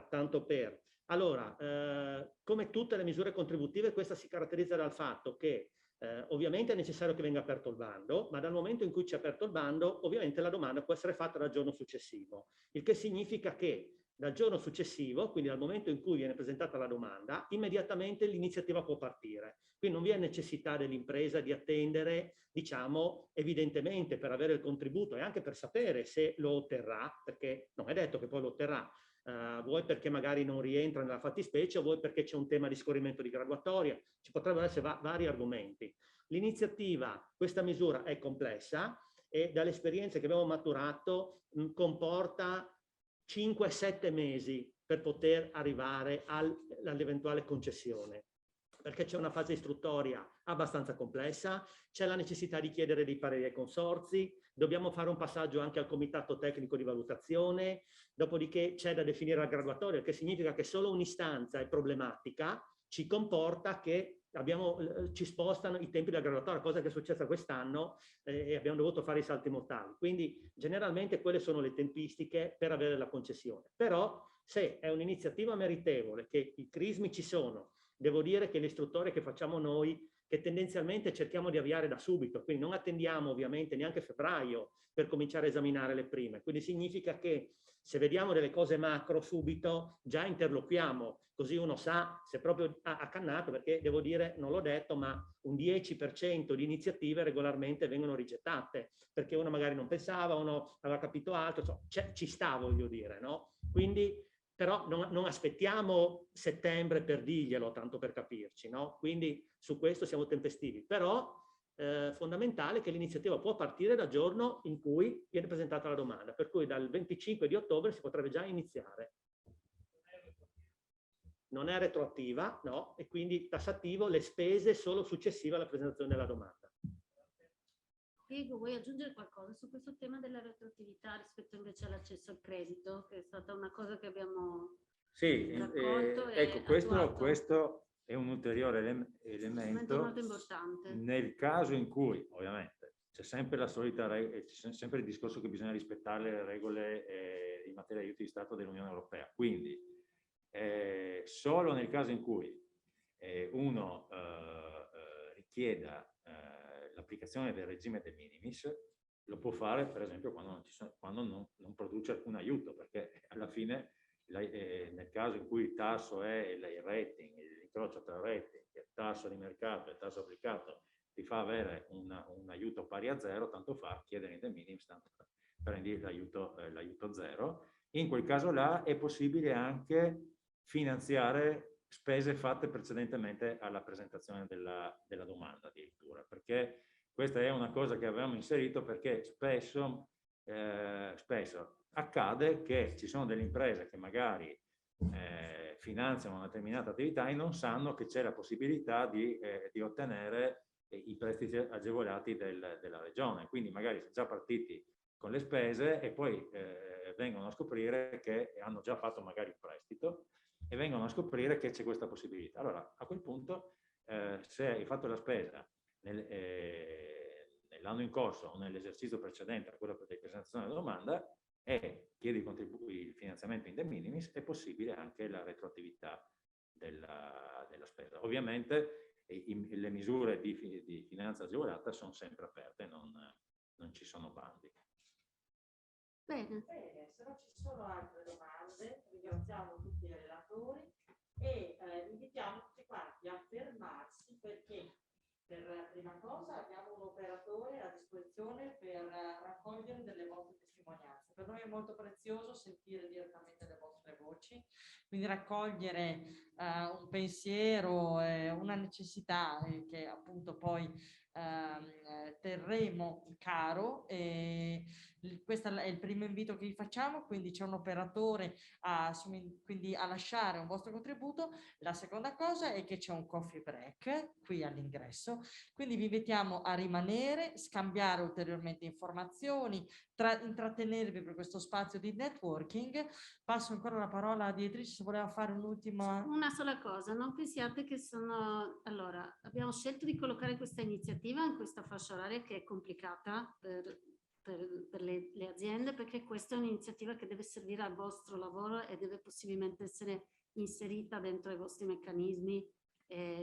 tanto per. Allora, come tutte le misure contributive, questa si caratterizza dal fatto che ovviamente è necessario che venga aperto il bando, ma dal momento in cui c'è aperto il bando, ovviamente la domanda può essere fatta dal giorno successivo, il che significa che dal giorno successivo, quindi dal momento in cui viene presentata la domanda, immediatamente l'iniziativa può partire. Quindi non vi è necessità dell'impresa di attendere, diciamo, evidentemente per avere il contributo e anche per sapere se lo otterrà, perché non è detto che poi lo otterrà, vuoi perché magari non rientra nella fattispecie, o vuoi perché c'è un tema di scorrimento di graduatoria, ci potrebbero essere vari argomenti. L'iniziativa, questa misura è complessa e dalle esperienze che abbiamo maturato comporta 5-7 mesi per poter arrivare all'eventuale concessione, perché c'è una fase istruttoria abbastanza complessa, c'è la necessità di chiedere dei pareri ai consorzi, dobbiamo fare un passaggio anche al comitato tecnico di valutazione, dopodiché c'è da definire la graduatoria, che significa che solo un'istanza è problematica, ci comporta che ci spostano i tempi della graduatoria, cosa che è successa quest'anno e abbiamo dovuto fare i salti mortali. Quindi generalmente quelle sono le tempistiche per avere la concessione. Però se è un'iniziativa meritevole, che i crismi ci sono, devo dire che l'istruttoria che facciamo noi che tendenzialmente cerchiamo di avviare da subito, quindi non attendiamo ovviamente neanche febbraio per cominciare a esaminare le prime. Quindi significa che se vediamo delle cose macro subito, già interloquiamo, così uno sa se proprio ha accannato, perché devo dire, non l'ho detto, ma un 10% di iniziative regolarmente vengono rigettate, perché uno magari non pensava, uno aveva capito altro, ci sta, voglio dire, no? Quindi, però non aspettiamo settembre per dirglielo, tanto per capirci, no? Quindi su questo siamo tempestivi, però fondamentale che l'iniziativa può partire dal giorno in cui viene presentata la domanda, per cui dal 25 di ottobre si potrebbe già iniziare. Non è retroattiva, no? E quindi tassativo le spese solo successive alla presentazione della domanda. Diego, vuoi aggiungere qualcosa su questo tema della retroattività rispetto invece all'accesso al credito, che è stata una cosa che abbiamo raccolto ecco, questo è un ulteriore elemento molto importante. Nel caso in cui, ovviamente, c'è sempre la solita c'è sempre il discorso che bisogna rispettare le regole in materia di aiuti di Stato dell'Unione Europea. Quindi, solo nel caso in cui uno richieda l'applicazione del regime de minimis, lo può fare, per esempio, quando non produce alcun aiuto, perché alla fine, nel caso in cui il tasso è il rating, l'incrocio tra il rating, il tasso di mercato e il tasso applicato ti fa avere un aiuto pari a zero, tanto fa chiedere in de minimis, tanto prendi l'aiuto zero. In quel caso là è possibile anche finanziare spese fatte precedentemente alla presentazione della domanda addirittura, perché questa è una cosa che avevamo inserito perché spesso accade che ci sono delle imprese che magari finanziano una determinata attività e non sanno che c'è la possibilità di ottenere i prestiti agevolati della regione, quindi magari sono già partiti con le spese e poi vengono a scoprire che hanno già fatto magari il prestito e vengono a scoprire che c'è questa possibilità. Allora, a quel punto, se hai fatto la spesa nell'anno in corso o nell'esercizio precedente a quello per la presentazione della domanda e chiedi il finanziamento in de minimis, è possibile anche la retroattività della spesa. Ovviamente le misure di finanza agevolata sono sempre aperte, non ci sono bandi. Bene. Se non ci sono altre domande, ringraziamo tutti i relatori e invitiamo tutti quanti a fermarsi perché per prima cosa abbiamo un operatore a disposizione per raccogliere delle vostre testimonianze. Per noi è molto prezioso sentire direttamente le vostre voci, quindi raccogliere un pensiero, una necessità che appunto poi terremo caro. Questo è il primo invito che vi facciamo, quindi c'è un operatore quindi a lasciare un vostro contributo. La seconda cosa è che c'è un coffee break qui all'ingresso, quindi vi invitiamo a rimanere, scambiare ulteriormente informazioni, intrattenervi per questo spazio di networking. Passo ancora la parola a Dietrice se voleva fare un'ultima. Una sola cosa, non pensiate che allora, abbiamo scelto di collocare questa iniziativa in questa fascia oraria che è complicata per le aziende, perché questa è un'iniziativa che deve servire al vostro lavoro e deve possibilmente essere inserita dentro i vostri meccanismi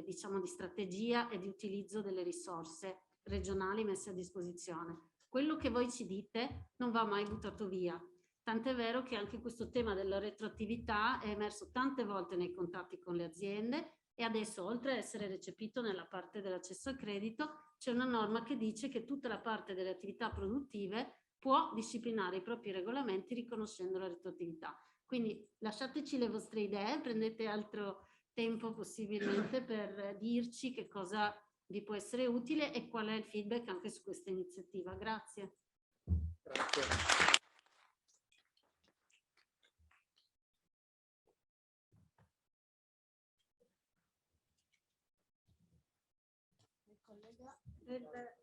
diciamo di strategia e di utilizzo delle risorse regionali messe a disposizione. Quello che voi ci dite non va mai buttato via, tant'è vero che anche questo tema della retroattività è emerso tante volte nei contatti con le aziende e adesso, oltre a essere recepito nella parte dell'accesso al credito, c'è una norma che dice che tutta la parte delle attività produttive può disciplinare i propri regolamenti riconoscendo la retroattività. Quindi lasciateci le vostre idee, prendete altro tempo possibilmente per dirci che cosa vi può essere utile e qual è il feedback anche su questa iniziativa. Grazie. Grazie. Collega